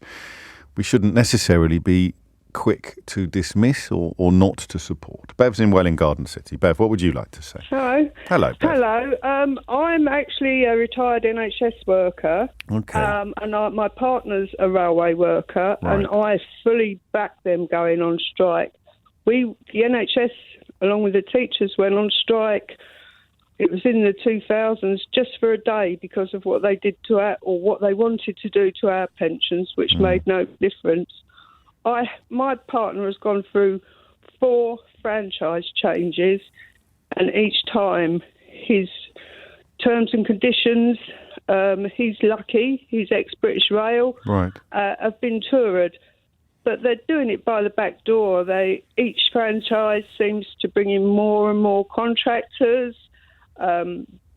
we shouldn't necessarily be quick to dismiss or not to support. Bev's in Welwyn Garden City. Bev, what would you like to say? Hello. Hello, Bev. Hello. I'm actually a retired NHS worker. Okay. And my partner's a railway worker, Right. and I fully back them going on strike. The NHS, along with the teachers, went on strike. It was in the 2000s, just for a day, because of what they did to or what they wanted to do to our pensions, which made no difference. My partner has gone through 4 franchise changes, and each time his terms and conditions, he's lucky, he's ex-British Rail, Right. have been toured. But they're doing it by the back door. Each franchise seems to bring in more and more contractors,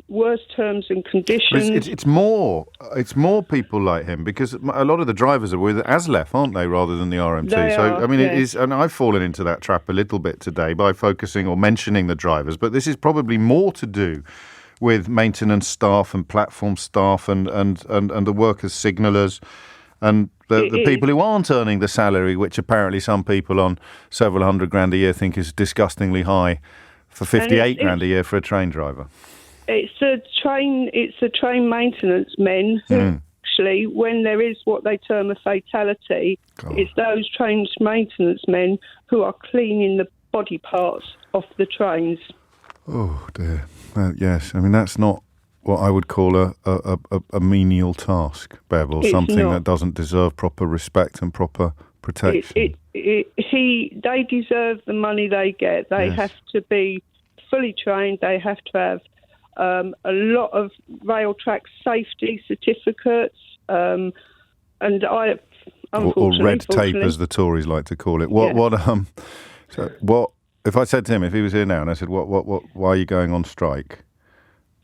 worse terms and conditions. It's more people like him, because a lot of the drivers are with ASLEF, aren't they, rather than the RMT? They are, I mean, yes. it is, and I've fallen into that trap a little bit today by focusing or mentioning the drivers, but this is probably more to do with maintenance staff and platform staff and the workers signallers and the people who aren't earning the salary, which apparently some people on several hundred grand a year think is disgustingly high for 58 grand a year for a train driver. It's the train maintenance men who actually, when there is what they term a fatality, it's those train maintenance men who are cleaning the body parts off the trains. Oh dear. Yes, I mean that's not what I would call a menial task, Bev, or something that doesn't deserve proper respect and proper protection. They deserve the money they get. They have to be fully trained. They have to have a lot of rail track safety certificates, and I unfortunately, or red tape, as the Tories like to call it. What if I said to him, if he was here now, and I said, why are you going on strike?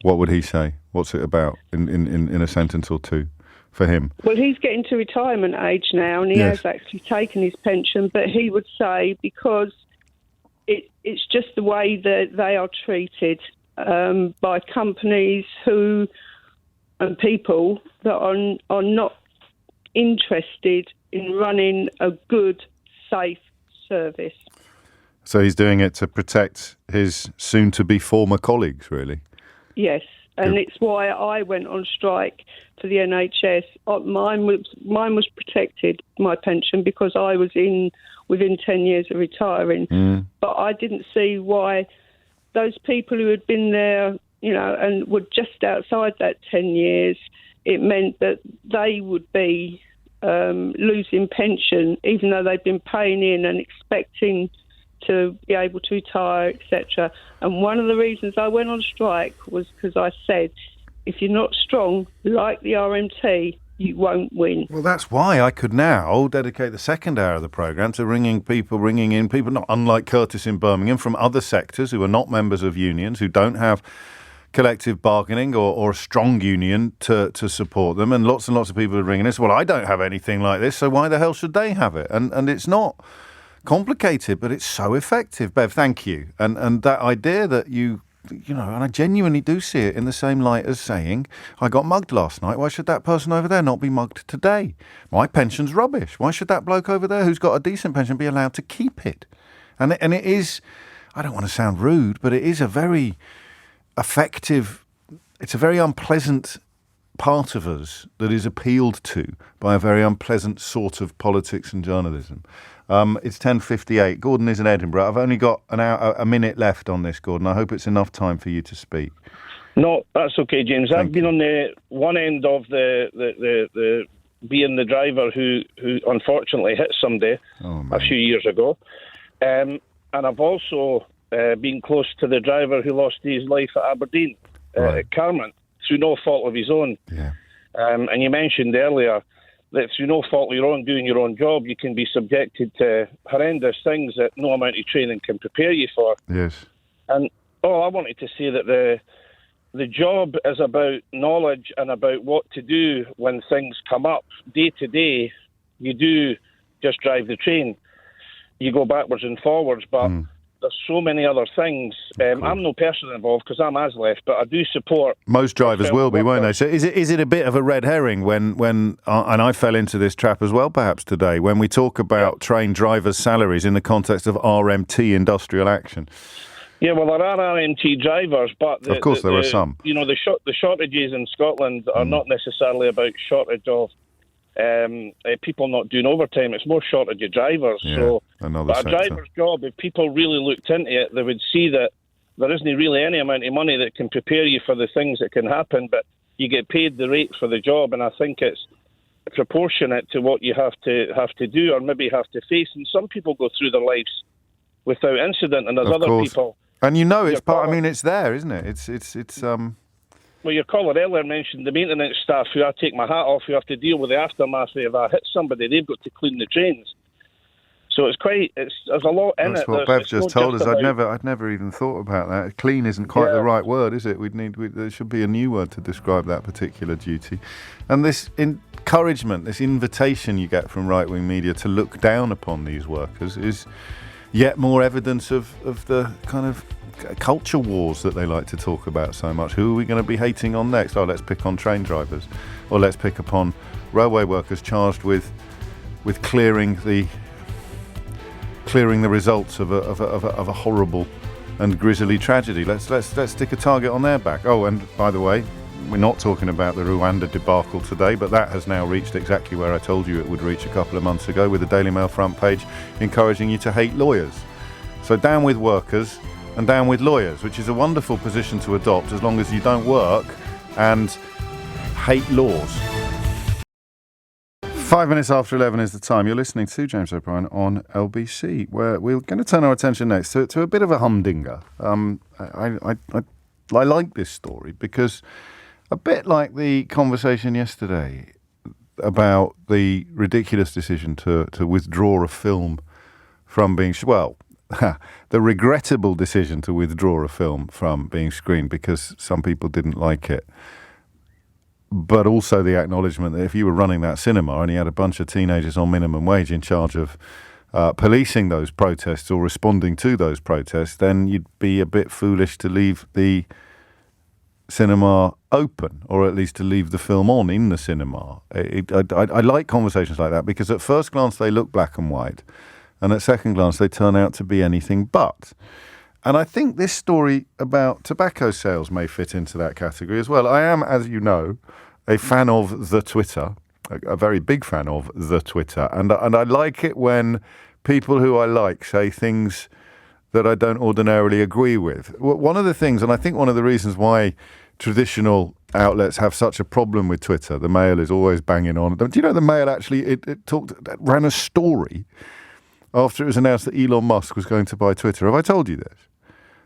What would he say? What's it about in a sentence or two for him? Well, he's getting to retirement age now, and he has actually taken his pension, but he would say because it's just the way that they are treated by companies and people that are not interested in running a good, safe service. So he's doing it to protect his soon-to-be former colleagues, really? Yes, And it's why I went on strike for the NHS. Mine was protected, my pension, because I was within 10 years of retiring. But I didn't see why those people who had been there, and were just outside that 10 years, it meant that they would be losing pension, even though they'd been paying in and expecting to be able to retire, etc. And one of the reasons I went on strike was because I said, if you're not strong, like the RMT, you won't win. Well, that's why I could now dedicate the second hour of the programme to ringing in people, not unlike Curtis in Birmingham, from other sectors who are not members of unions, who don't have collective bargaining or a strong union to support them. And lots of people are ringing us, well, I don't have anything like this, so why the hell should they have it? And it's not complicated, but it's so effective. Bev, thank you. And that idea that and I genuinely do see it in the same light as saying, I got mugged last night, why should that person over there not be mugged today? My pension's rubbish. Why should that bloke over there who's got a decent pension be allowed to keep it? And it is, I don't want to sound rude, but it is a very effective, it's a very unpleasant part of us that is appealed to by a very unpleasant sort of politics and journalism. It's 10:58. Gordon is in Edinburgh. I've only got a minute left on this, Gordon. I hope it's enough time for you to speak. No, that's okay, James. I've been on the one end of the being the driver who unfortunately hit somebody a few years ago, and I've also been close to the driver who lost his life at Aberdeen, Carmen, through no fault of his own. Yeah. And you mentioned earlier that through no fault of your own, doing your own job, you can be subjected to horrendous things that no amount of training can prepare you for. Yes. And I wanted to say that the job is about knowledge and about what to do when things come up. Day to day, you do just drive the train. You go backwards and forwards, but there's so many other things. I'm no person involved because I'm ASLEF, but I do support. Most drivers will be, won't they? So is it a bit of a red herring when and I fell into this trap as well, perhaps today, when we talk about trained drivers' salaries in the context of RMT industrial action? Yeah, well, there are RMT drivers, but of course there are some. The shortages in Scotland are not necessarily about shortage of people not doing overtime. It's more shortage of drivers. Yeah, but a driver's job, if people really looked into it, they would see that there isn't really any amount of money that can prepare you for the things that can happen, but you get paid the rate for the job, and I think it's proportionate to what you have to do or maybe have to face. And some people go through their lives without incident, and there's other people. And it's part. I mean, it's there, isn't it? It's. Well, your caller earlier mentioned the maintenance staff who I take my hat off, who have to deal with the aftermath if I hit somebody. They've got to clean the trains. So there's a lot in it. That's what Bev just told us. I'd never even thought about that. Clean isn't quite the right word, is it? There should be a new word to describe that particular duty. And this encouragement, this invitation you get from right-wing media to look down upon these workers is yet more evidence of the kind of culture wars that they like to talk about so much. Who are we going to be hating on next? Oh, let's pick on train drivers, or let's pick upon railway workers charged with clearing the results of a horrible and grisly tragedy. Let's stick a target on their back. Oh, and by the way, we're not talking about the Rwanda debacle today, but that has now reached exactly where I told you it would reach a couple of months ago, with the Daily Mail front page encouraging you to hate lawyers. So down with workers and down with lawyers, which is a wonderful position to adopt as long as you don't work and hate laws. 5 minutes after 11 is the time. You're listening to James O'Brien on LBC, where we're going to turn our attention next to a bit of a humdinger. I like this story because, a bit like the conversation yesterday about the ridiculous decision to withdraw a film from being... the regrettable decision to withdraw a film from being screened because some people didn't like it. But also the acknowledgement that if you were running that cinema and you had a bunch of teenagers on minimum wage in charge of policing those protests or responding to those protests, then you'd be a bit foolish to leave the cinema open, or at least to leave the film on in the cinema. I like conversations like that because at first glance they look black and white, and at second glance they turn out to be anything but. And I think this story about tobacco sales may fit into that category as well. I am, as you know, a fan of the Twitter, a very big fan of the Twitter. And I like it when people who I like say things that I don't ordinarily agree with. One of the things, and I think one of the reasons why traditional outlets have such a problem with Twitter, the Mail is always banging on. Do you know the Mail actually ran a story after it was announced that Elon Musk was going to buy Twitter? Have I told you this?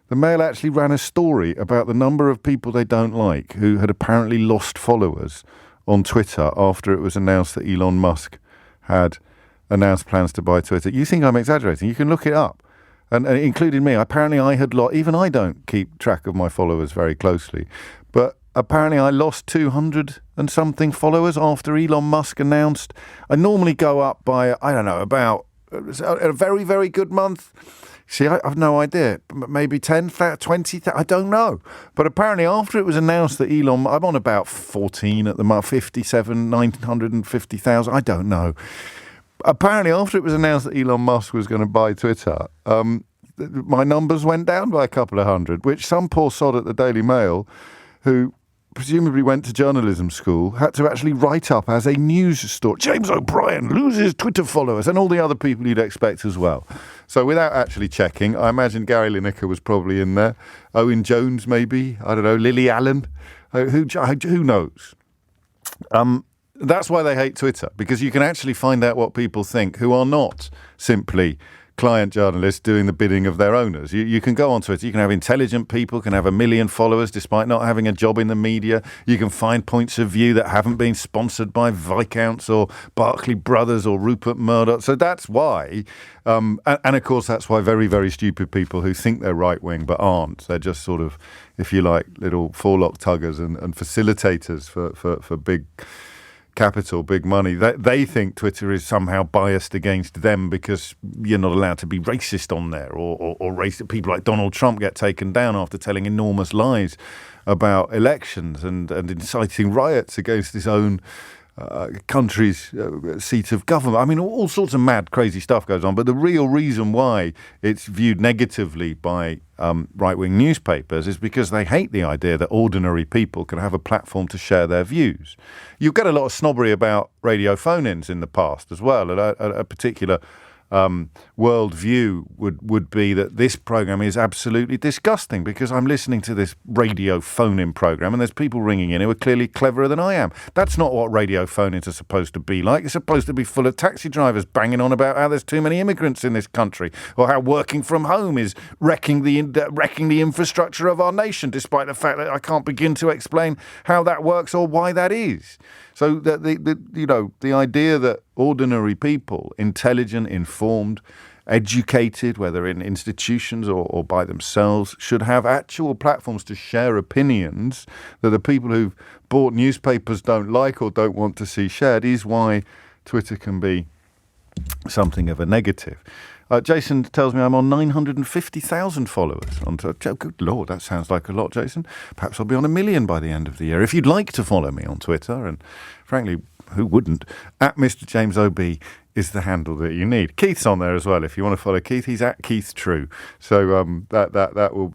The Mail actually ran a story about the number of people they don't like who had apparently lost followers on Twitter after it was announced that Elon Musk had announced plans to buy Twitter. You think I'm exaggerating? You can look it up. And including me. Apparently I had lost, even I don't keep track of my followers very closely, but apparently I lost 200 and something followers after Elon Musk announced. I normally go up by, I don't know, about a very, very good month. See, I've no idea. Maybe 10, 20, I don't know. But apparently after it was announced that I'm on about 14 at the month, 57, 950,000, I don't know. Apparently, after it was announced that Elon Musk was going to buy Twitter, my numbers went down by a couple of hundred, which some poor sod at the Daily Mail, who presumably went to journalism school, had to actually write up as a news story. James O'Brien loses Twitter followers, and all the other people you'd expect as well. So without actually checking, I imagine Gary Lineker was probably in there. Owen Jones, maybe. I don't know. Lily Allen. Who knows? That's why they hate Twitter, because you can actually find out what people think who are not simply client journalists doing the bidding of their owners. You can go on Twitter, you can have intelligent people, can have 1 million followers despite not having a job in the media. You can find points of view that haven't been sponsored by Viscounts or Barclay Brothers or Rupert Murdoch. So that's why, and of course that's why very, very stupid people who think they're right-wing but aren't. They're just sort of, if you like, little forelock tuggers and facilitators for big capital, big money. They think Twitter is somehow biased against them because you're not allowed to be racist on there, or racist. People like Donald Trump get taken down after telling enormous lies about elections and inciting riots against his own country's seat of government. I mean, all sorts of mad, crazy stuff goes on. But the real reason why it's viewed negatively by right-wing newspapers is because they hate the idea that ordinary people can have a platform to share their views. You get a lot of snobbery about radio phone-ins in the past as well. And a particular world view would be that this program is absolutely disgusting because I'm listening to this radio phone-in program and there's people ringing in who are clearly cleverer than I am. That's not what radio phone-ins are supposed to be like. It's supposed to be full of taxi drivers banging on about how there's too many immigrants in this country, or how working from home is wrecking the infrastructure of our nation, despite the fact that I can't begin to explain how that works or why that is. So the idea that ordinary people, intelligent, informed, educated, whether in institutions or by themselves, should have actual platforms to share opinions that the people who've bought newspapers don't like or don't want to see shared is why Twitter can be something of a negative. Jason tells me I'm on 950,000 followers on Twitter. Good Lord, that sounds like a lot, Jason. Perhaps I'll be on 1 million by the end of the year. If you'd like to follow me on Twitter, and frankly, who wouldn't, at Mr. James OB is the handle that you need. Keith's on there as well. If you want to follow Keith, he's at Keith True. So that will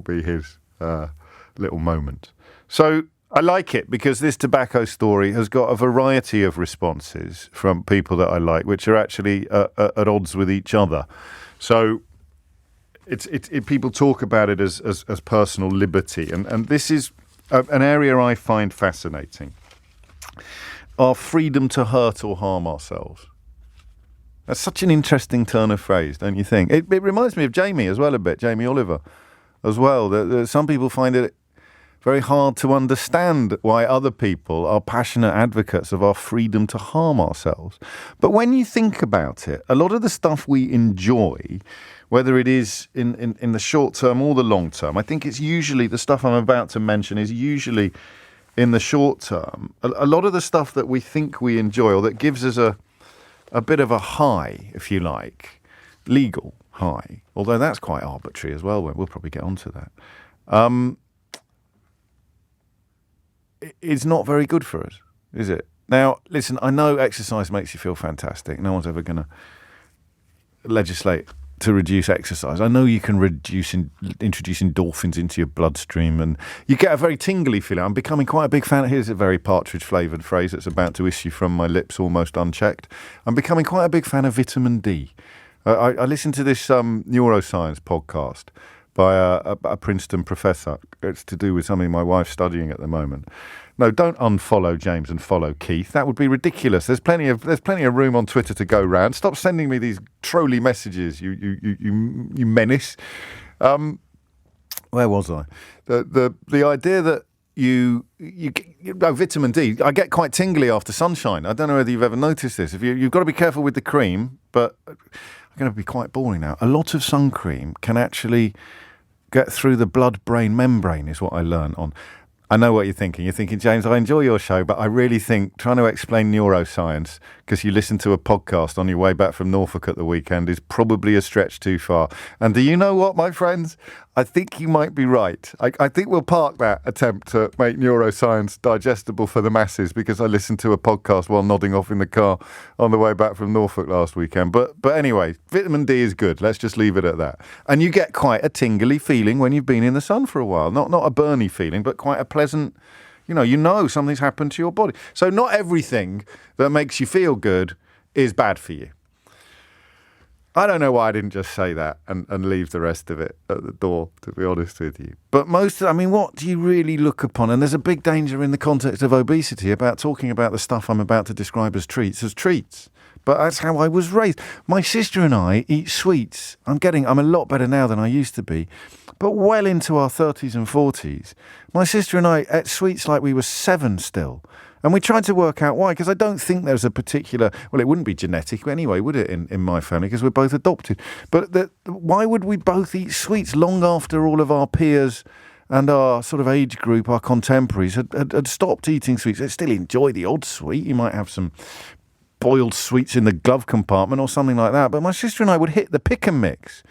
be his little moment. So I like it because this tobacco story has got a variety of responses from people that I like, which are actually at odds with each other. So people talk about it as personal liberty, and this is an area I find fascinating. Our freedom to hurt or harm ourselves. That's such an interesting turn of phrase, don't you think? It reminds me of Jamie as well a bit, Jamie Oliver as well. Some people find it very hard to understand why other people are passionate advocates of our freedom to harm ourselves. But when you think about it, a lot of the stuff we enjoy, whether it is in the short term or the long term, I think it's usually, the stuff I'm about to mention is usually in the short term. A lot of the stuff that we think we enjoy, or that gives us a bit of a high, if you like, legal high, although that's quite arbitrary as well. We'll probably get onto that. It's not very good for us, is it? Now, listen, I know exercise makes you feel fantastic. No one's ever going to legislate to reduce exercise. I know you can introduce endorphins into your bloodstream, and you get a very tingly feeling. I'm becoming quite a big fan. Here's a very partridge-flavoured phrase that's about to issue from my lips almost unchecked. I'm becoming quite a big fan of vitamin D. I listened to this neuroscience podcast by a Princeton professor. It's to do with something my wife's studying at the moment. No, don't unfollow James and follow Keith. That would be ridiculous. There's plenty of room on Twitter to go round. Stop sending me these trolly messages, you menace. Where was I? The idea that you vitamin D. I get quite tingly after sunshine. I don't know whether you've ever noticed this. You've got to be careful with the cream, but I'm going to be quite boring now. A lot of sun cream can actually get through the blood-brain membrane, is what I learned on. I know what you're thinking. You're thinking, James, I enjoy your show, but I really think trying to explain neuroscience because you listen to a podcast on your way back from Norfolk at the weekend is probably a stretch too far. And do you know what, my friends? I think you might be right. I think we'll park that attempt to make neuroscience digestible for the masses because I listened to a podcast while nodding off in the car on the way back from Norfolk last weekend. But anyway, vitamin D is good. Let's just leave it at that. And you get quite a tingly feeling when you've been in the sun for a while. Not a burny feeling, but quite a pleasant, you know something's happened to your body. So not everything that makes you feel good is bad for you. I don't know why I didn't just say that and leave the rest of it at the door, to be honest with you. But what do you really look upon? And there's a big danger in the context of obesity about talking about the stuff I'm about to describe as treats. But that's how I was raised. My sister and I eat sweets. I'm a lot better now than I used to be. But well into our 30s and 40s, my sister and I ate sweets like we were 7 still. And we tried to work out why, because I don't think there's a particular... Well, it wouldn't be genetic anyway, would it, in my family, because we're both adopted. But why would we both eat sweets long after all of our peers and our sort of age group, our contemporaries, had stopped eating sweets? They still enjoy the odd sweet. You might have some boiled sweets in the glove compartment or something like that. But my sister and I would hit the pick and mix.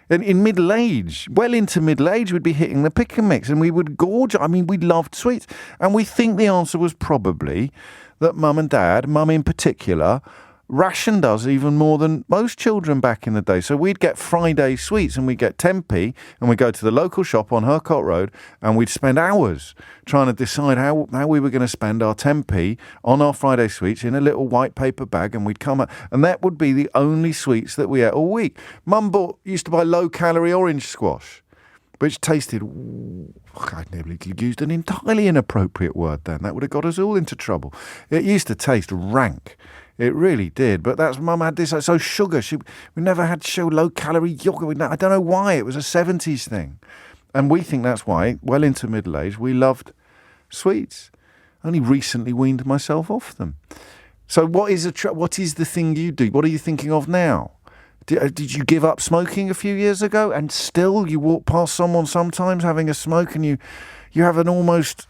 And in middle age, well into middle age, we'd be hitting the pick and mix and we would gorge. I mean, we loved sweets. And we think the answer was probably that mum and dad, mum in particular, rationed us even more than most children back in the day. So we'd get Friday sweets and we'd get Tempe and we'd go to the local shop on Hercott Road and we'd spend hours trying to decide how we were going to spend our Tempe on our Friday sweets in a little white paper bag, and we'd come out and that would be the only sweets that we ate all week. Mum used to buy low-calorie orange squash, which tasted... I'd nearly used an entirely inappropriate word then. That would have got us all into trouble. It used to taste rank. It really did. But that's mum had this. So sugar. We never had low-calorie yogurt. I don't know why. It was a 70s thing. And we think that's why, well into middle age, we loved sweets. Only recently weaned myself off them. So what is the thing you do? What are you thinking of now? Did you give up smoking a few years ago and still you walk past someone sometimes having a smoke and you have an almost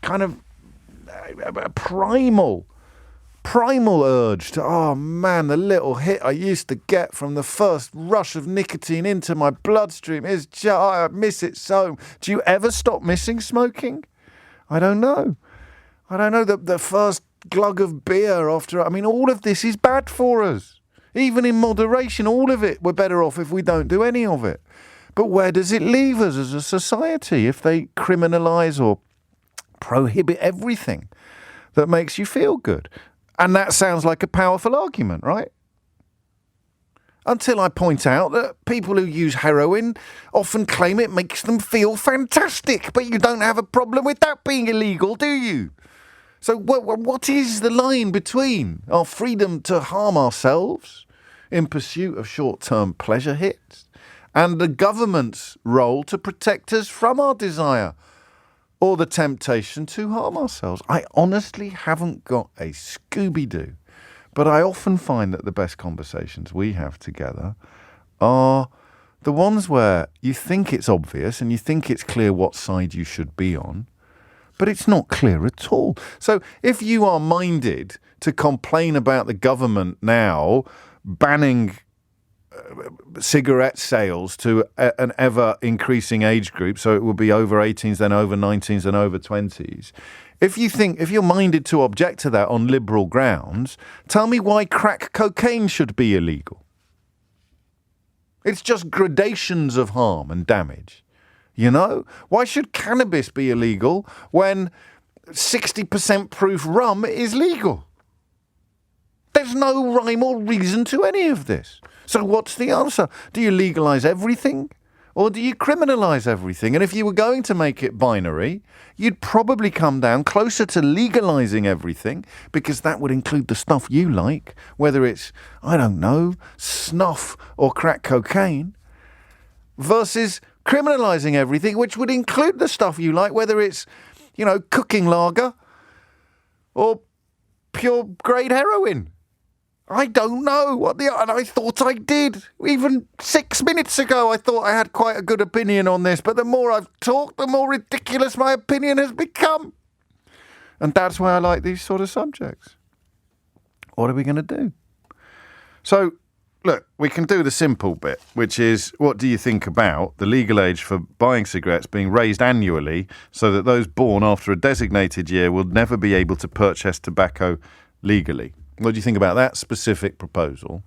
kind of primal urge to, oh man, the little hit I used to get from the first rush of nicotine into my bloodstream is just, I miss it so. Do you ever stop missing smoking? I don't know. The first glug of beer after, all of this is bad for us. Even in moderation, all of it, we're better off if we don't do any of it. But where does it leave us as a society if they criminalise or prohibit everything that makes you feel good? And that sounds like a powerful argument, right? Until I point out that people who use heroin often claim it makes them feel fantastic, but you don't have a problem with that being illegal, do you? So what is the line between our freedom to harm ourselves in pursuit of short-term pleasure hits and the government's role to protect us from our desire or the temptation to harm ourselves? I honestly haven't got a Scooby-Doo, but I often find that the best conversations we have together are the ones where you think it's obvious and you think it's clear what side you should be on, but it's not clear at all. So if you are minded to complain about the government now banning cigarette sales to an ever-increasing age group, so it will be over 18s, then over 19s, and over 20s, if you're minded to object to that on liberal grounds, tell me why crack cocaine should be illegal. It's just gradations of harm and damage. You know? Why should cannabis be illegal when 60% proof rum is legal? There's no rhyme or reason to any of this. So what's the answer? Do you legalise everything? Or do you criminalise everything? And if you were going to make it binary, you'd probably come down closer to legalising everything, because that would include the stuff you like, whether it's, I don't know, snuff or crack cocaine, versus criminalising everything, which would include the stuff you like, whether it's, you know, cooking lager or pure grade heroin. I don't know and I thought I did. Even 6 minutes ago, I thought I had quite a good opinion on this, but the more I've talked, the more ridiculous my opinion has become. And that's why I like these sort of subjects. What are we going to do? So, look, we can do the simple bit, which is, what do you think about the legal age for buying cigarettes being raised annually so that those born after a designated year will never be able to purchase tobacco legally? What do you think about that specific proposal?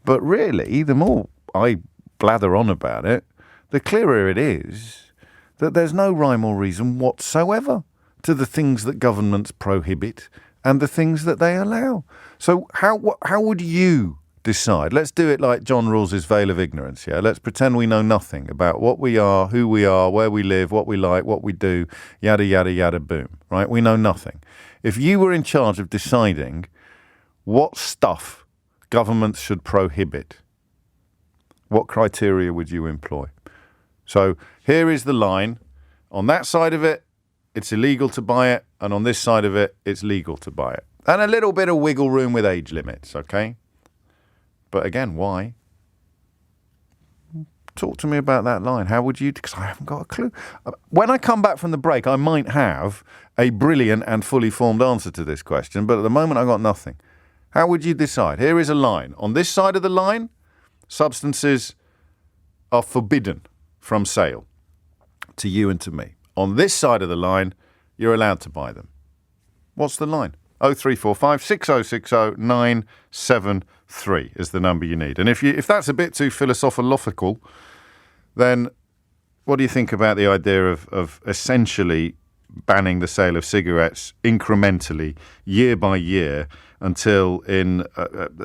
But really, the more I blather on about it, the clearer it is that there's no rhyme or reason whatsoever to the things that governments prohibit and the things that they allow. So how would you decide? Let's do it like John Rawls's veil of ignorance, yeah? Let's pretend we know nothing about what we are, who we are, where we live, what we like, what we do, yada, yada, yada, boom, right? We know nothing. If you were in charge of deciding what stuff governments should prohibit, what criteria would you employ? So here is the line. On that side of it, it's illegal to buy it, and on this side of it, it's legal to buy it. And a little bit of wiggle room with age limits, okay? But again, why? Talk to me about that line. How would you? Because I haven't got a clue. When I come back from the break, I might have a brilliant and fully formed answer to this question, but at the moment, I've got nothing. How would you decide? Here is a line. On this side of the line, substances are forbidden from sale to you and to me. On this side of the line, you're allowed to buy them. What's the line? 0345 6060 973 is the number you need. And if that's a bit too philosophical, then what do you think about the idea of essentially banning the sale of cigarettes incrementally, year by year, until in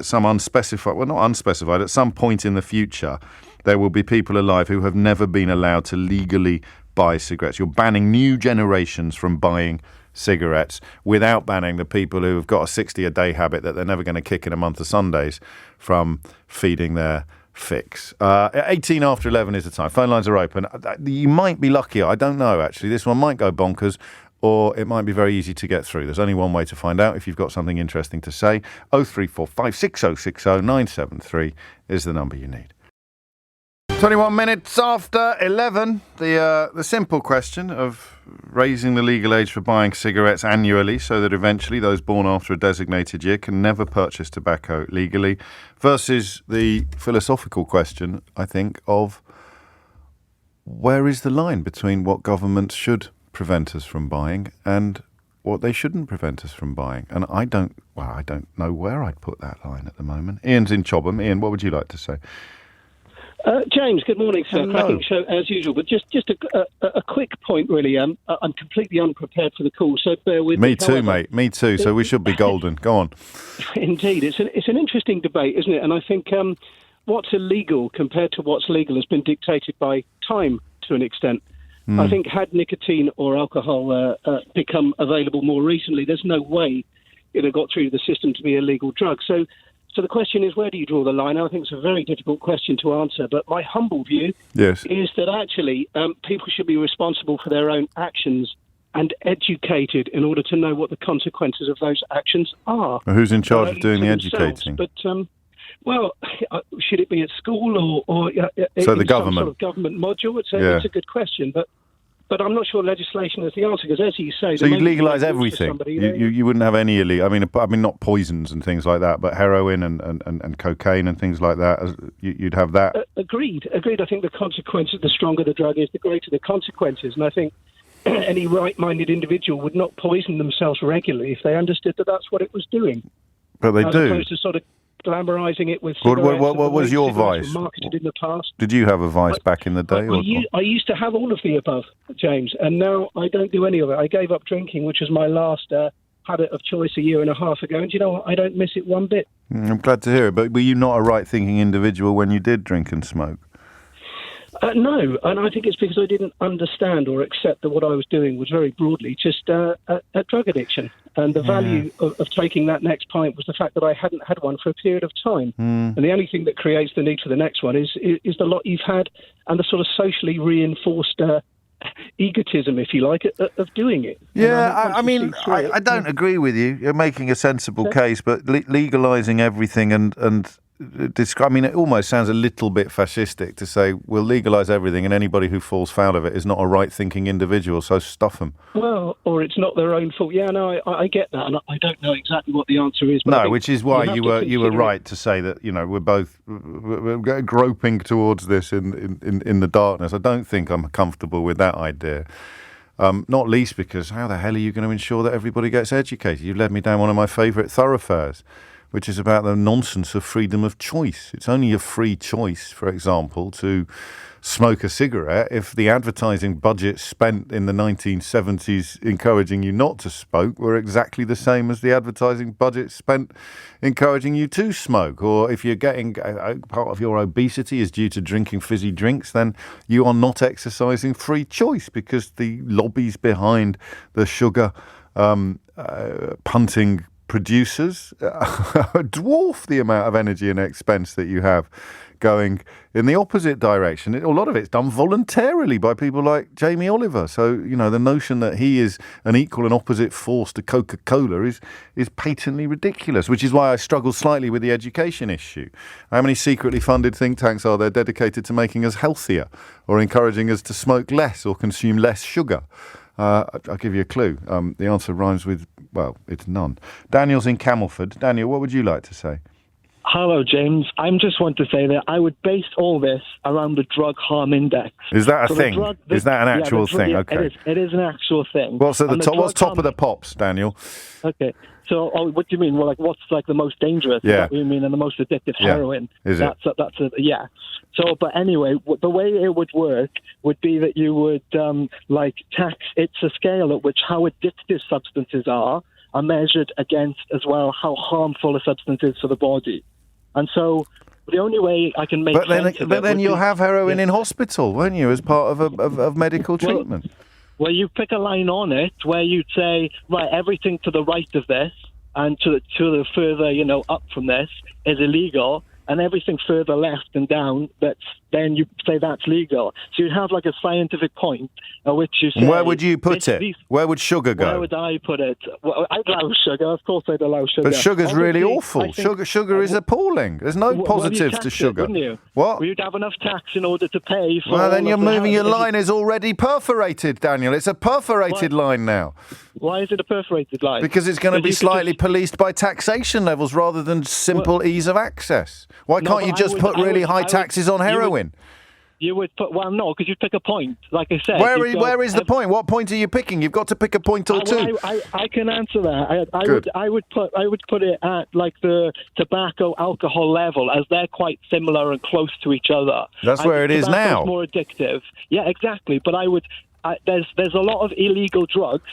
some unspecified, well, not unspecified, at some point in the future, there will be people alive who have never been allowed to legally buy cigarettes. You're banning new generations from buying cigarettes without banning the people who have got a 60-a-day habit that they're never going to kick in a month of Sundays from feeding their fix. 18 after 11 is the time. Phone lines are open. You might be lucky. I don't know, actually. This one might go bonkers, or it might be very easy to get through. There's only one way to find out if you've got something interesting to say. 0345 6060 973 is the number you need. 21 minutes after 11, the simple question of raising the legal age for buying cigarettes annually so that eventually those born after a designated year can never purchase tobacco legally, versus the philosophical question, I think, of where is the line between what governments should prevent us from buying and what they shouldn't prevent us from buying. And I don't know where I'd put that line at the moment. Ian's in Chobham. Ian, what would you like to say? James, good morning, sir. Hello. Cracking show as usual. But just a quick point, really. I'm completely unprepared for the call, so bear with me. Me too, mate. Me too. So we should be golden. Go on. Indeed, it's an interesting debate, isn't it? And I think what's illegal compared to what's legal has been dictated by time to an extent. I think had nicotine or alcohol become available more recently, there's no way it had got through the system to be a legal drug. So the question is, where do you draw the line? I think it's a very difficult question to answer, but my humble view is that actually people should be responsible for their own actions and educated in order to know what the consequences of those actions are. Well, who's in charge of doing the educating? But, should it be at school or so the government? Some sort of government module? It's a good question, but I'm not sure legislation is the answer, because as you say... So you'd legalise everything? You wouldn't have any illegal... I mean, not poisons and things like that, but heroin and cocaine and things like that. You'd have that? Agreed. I think the consequences, the stronger the drug is, the greater the consequences. And I think any right-minded individual would not poison themselves regularly if they understood that that's what it was doing. But they do. As opposed to sort of glamorising it with What cigarettes. was your cigarettes vice? were marketed in the past. Did you have a vice back in the day? I used to have all of the above, James, and now I don't do any of it. I gave up drinking, which was my last habit of choice a year and a half ago, and you know what? I don't miss it one bit. I'm glad to hear it, but were you not a right-thinking individual when you did drink and smoke? No, and I think it's because I didn't understand or accept that what I was doing was very broadly just a drug addiction. And the value of taking that next pint was the fact that I hadn't had one for a period of time. And the only thing that creates the need for the next one is the lot you've had and the sort of socially reinforced egotism, if you like, of doing it. Yeah, I mean, I don't agree with you. You're making a sensible case, but legalising everything and I mean, it almost sounds a little bit fascistic to say we'll legalise everything and anybody who falls foul of it is not a right-thinking individual, so stuff them. Well, or it's not their own fault. Yeah, no, I get that, and I don't know exactly what the answer is. But no, which is why you were right to say that, you know, we're groping towards this in the darkness. I don't think I'm comfortable with that idea. Not least because how the hell are you going to ensure that everybody gets educated? You've led me down one of my favourite thoroughfares, which is about the nonsense of freedom of choice. It's only a free choice, for example, to smoke a cigarette if the advertising budget spent in the 1970s encouraging you not to smoke were exactly the same as the advertising budget spent encouraging you to smoke. Or if you're getting part of your obesity is due to drinking fizzy drinks, then you are not exercising free choice because the lobbies behind the sugar punting producers dwarf the amount of energy and expense that you have going in the opposite direction. A lot of it's done voluntarily by people like Jamie Oliver. So, you know, the notion that he is an equal and opposite force to Coca-Cola is patently ridiculous, which is why I struggle slightly with the education issue. How many secretly funded think tanks are there dedicated to making us healthier or encouraging us to smoke less or consume less sugar? I'll give you a clue. The answer rhymes with, well, it's none. Daniel's in Camelford. Daniel, what would you like to say? Hello, James. I just want to say that I would base all this around the drug harm index. Is that a thing? Is that an actual thing? Yeah, okay. It is an actual thing. What's at the top? What's top of the pops, Daniel? Okay. So, what do you mean? Well, like, what's like the most dangerous? Yeah. Is that what you mean? And the most addictive? Heroin. Is it? Yeah. So, but anyway, the way it would work would be that you would tax. It's a scale at which how addictive substances are measured against as well how harmful a substance is for the body. And so the only way I can make But then you'll have heroin in hospital, won't you, as part of medical treatment? Well, you pick a line on it where you'd say, right, everything to the right of this and to the further, up from this is illegal, and everything further left and down, then you say that's legal. So you'd have like a scientific point at which you say... Where would you put it? Where would sugar go? Where would I put it? Well, I'd allow sugar. Of course I'd allow sugar. But sugar's really awful. Sugar is appalling. There's no positives to sugar. Wouldn't you? What? Well, you'd have enough tax in order to pay for... Well, then you're moving... Your line is already perforated, Daniel. It's a perforated line now. Why is it a perforated line? Because it's going to be slightly policed by taxation levels rather than simple ease of access. Why can't you just put really high taxes on heroin? You would put, well, no, because you'd pick a point, like I said. Where is the point? What point are you picking? You've got to pick a point or two. I can answer that. I would put it at like the tobacco alcohol level, as they're quite similar and close to each other. That's where it is now. More addictive. Yeah, exactly. But there's a lot of illegal drugs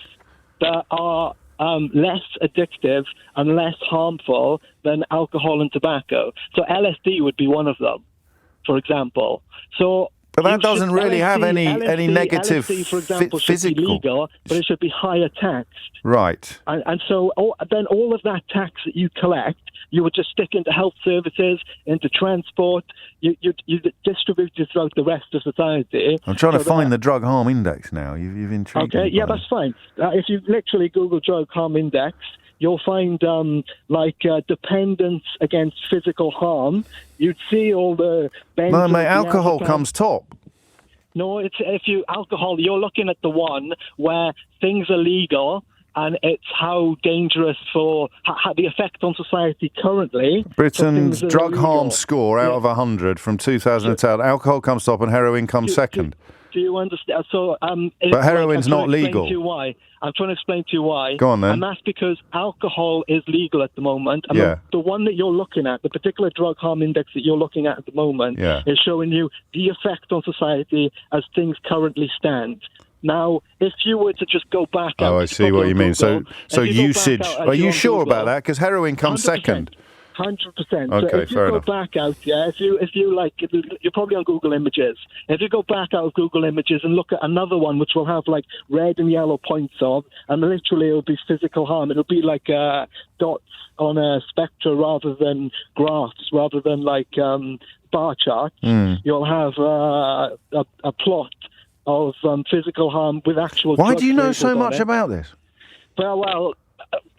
that are less addictive and less harmful than alcohol and tobacco. So LSD would be one of them, for example. But that doesn't really have any negative LSD, for example, physical. Should be legal, but it should be higher taxed. Right. And so then all of that tax that you collect, you would just stick into health services, into transport. You distribute it throughout the rest of society. I'm trying to find the drug harm index now. You've intrigued me. Okay, yeah, that's fine. If you literally Google drug harm index, you'll find dependence against physical harm. You'd see all the... No, mate, alcohol comes top. No, alcohol, you're looking at the one where things are legal and it's how dangerous for the effect on society currently. Britain's drug harm score out of 100 from 2010. Alcohol comes top and heroin comes second. Do you understand? So, But heroin's not legal. I'm trying to explain to you why. Go on then. And that's because alcohol is legal at the moment. And the one that you're looking at, the particular drug harm index that you're looking at the moment, is showing you the effect on society as things currently stand. Now, if you were to just go back out... Oh, I see what you mean. So usage... Are you sure Google, about that? Because heroin comes 100%. second. 100%. Okay, so if you fair go enough. back out, if you like, you're probably on Google Images. If you go back out of Google Images and look at another one, which will have like red and yellow points of, and literally it'll be physical harm. It'll be like dots on a spectra rather than graphs, rather than like bar charts. You'll have a plot of physical harm with actual. Why do you know so much about this? Well,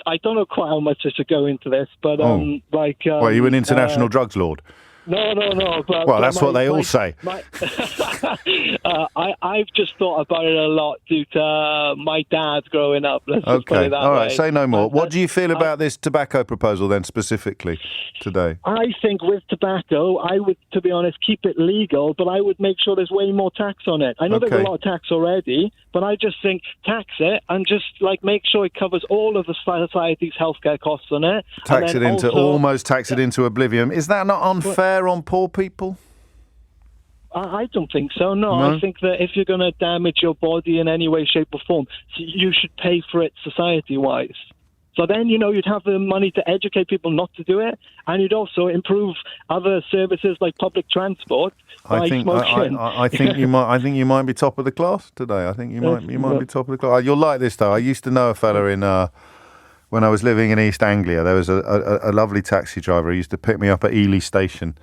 I don't know quite how much I should go into this, but Well, are you an international drugs lord? No. But, well, that's what they all say. I've just thought about it a lot due to my dad growing up. Let's just put it that all right. way. Say no more. What do you feel about this tobacco proposal then, specifically today? I think with tobacco, I would, to be honest, keep it legal, but I would make sure there's way more tax on it. I know there's a lot of tax already, but I just think tax it and just like make sure it covers all of the society's healthcare costs on it. Tax it into oblivion. Is that not unfair on poor people? I don't think so, no. I think that if you're going to damage your body in any way, shape or form, you should pay for it society-wise. So then, you'd have the money to educate people not to do it, and you'd also improve other services like public transport by smoking. I think you might. I think you might be top of the class today. I think you might be top of the class. You'll like this though. I used to know a fella in when I was living in East Anglia. There was a lovely taxi driver who used to pick me up at Ely Station.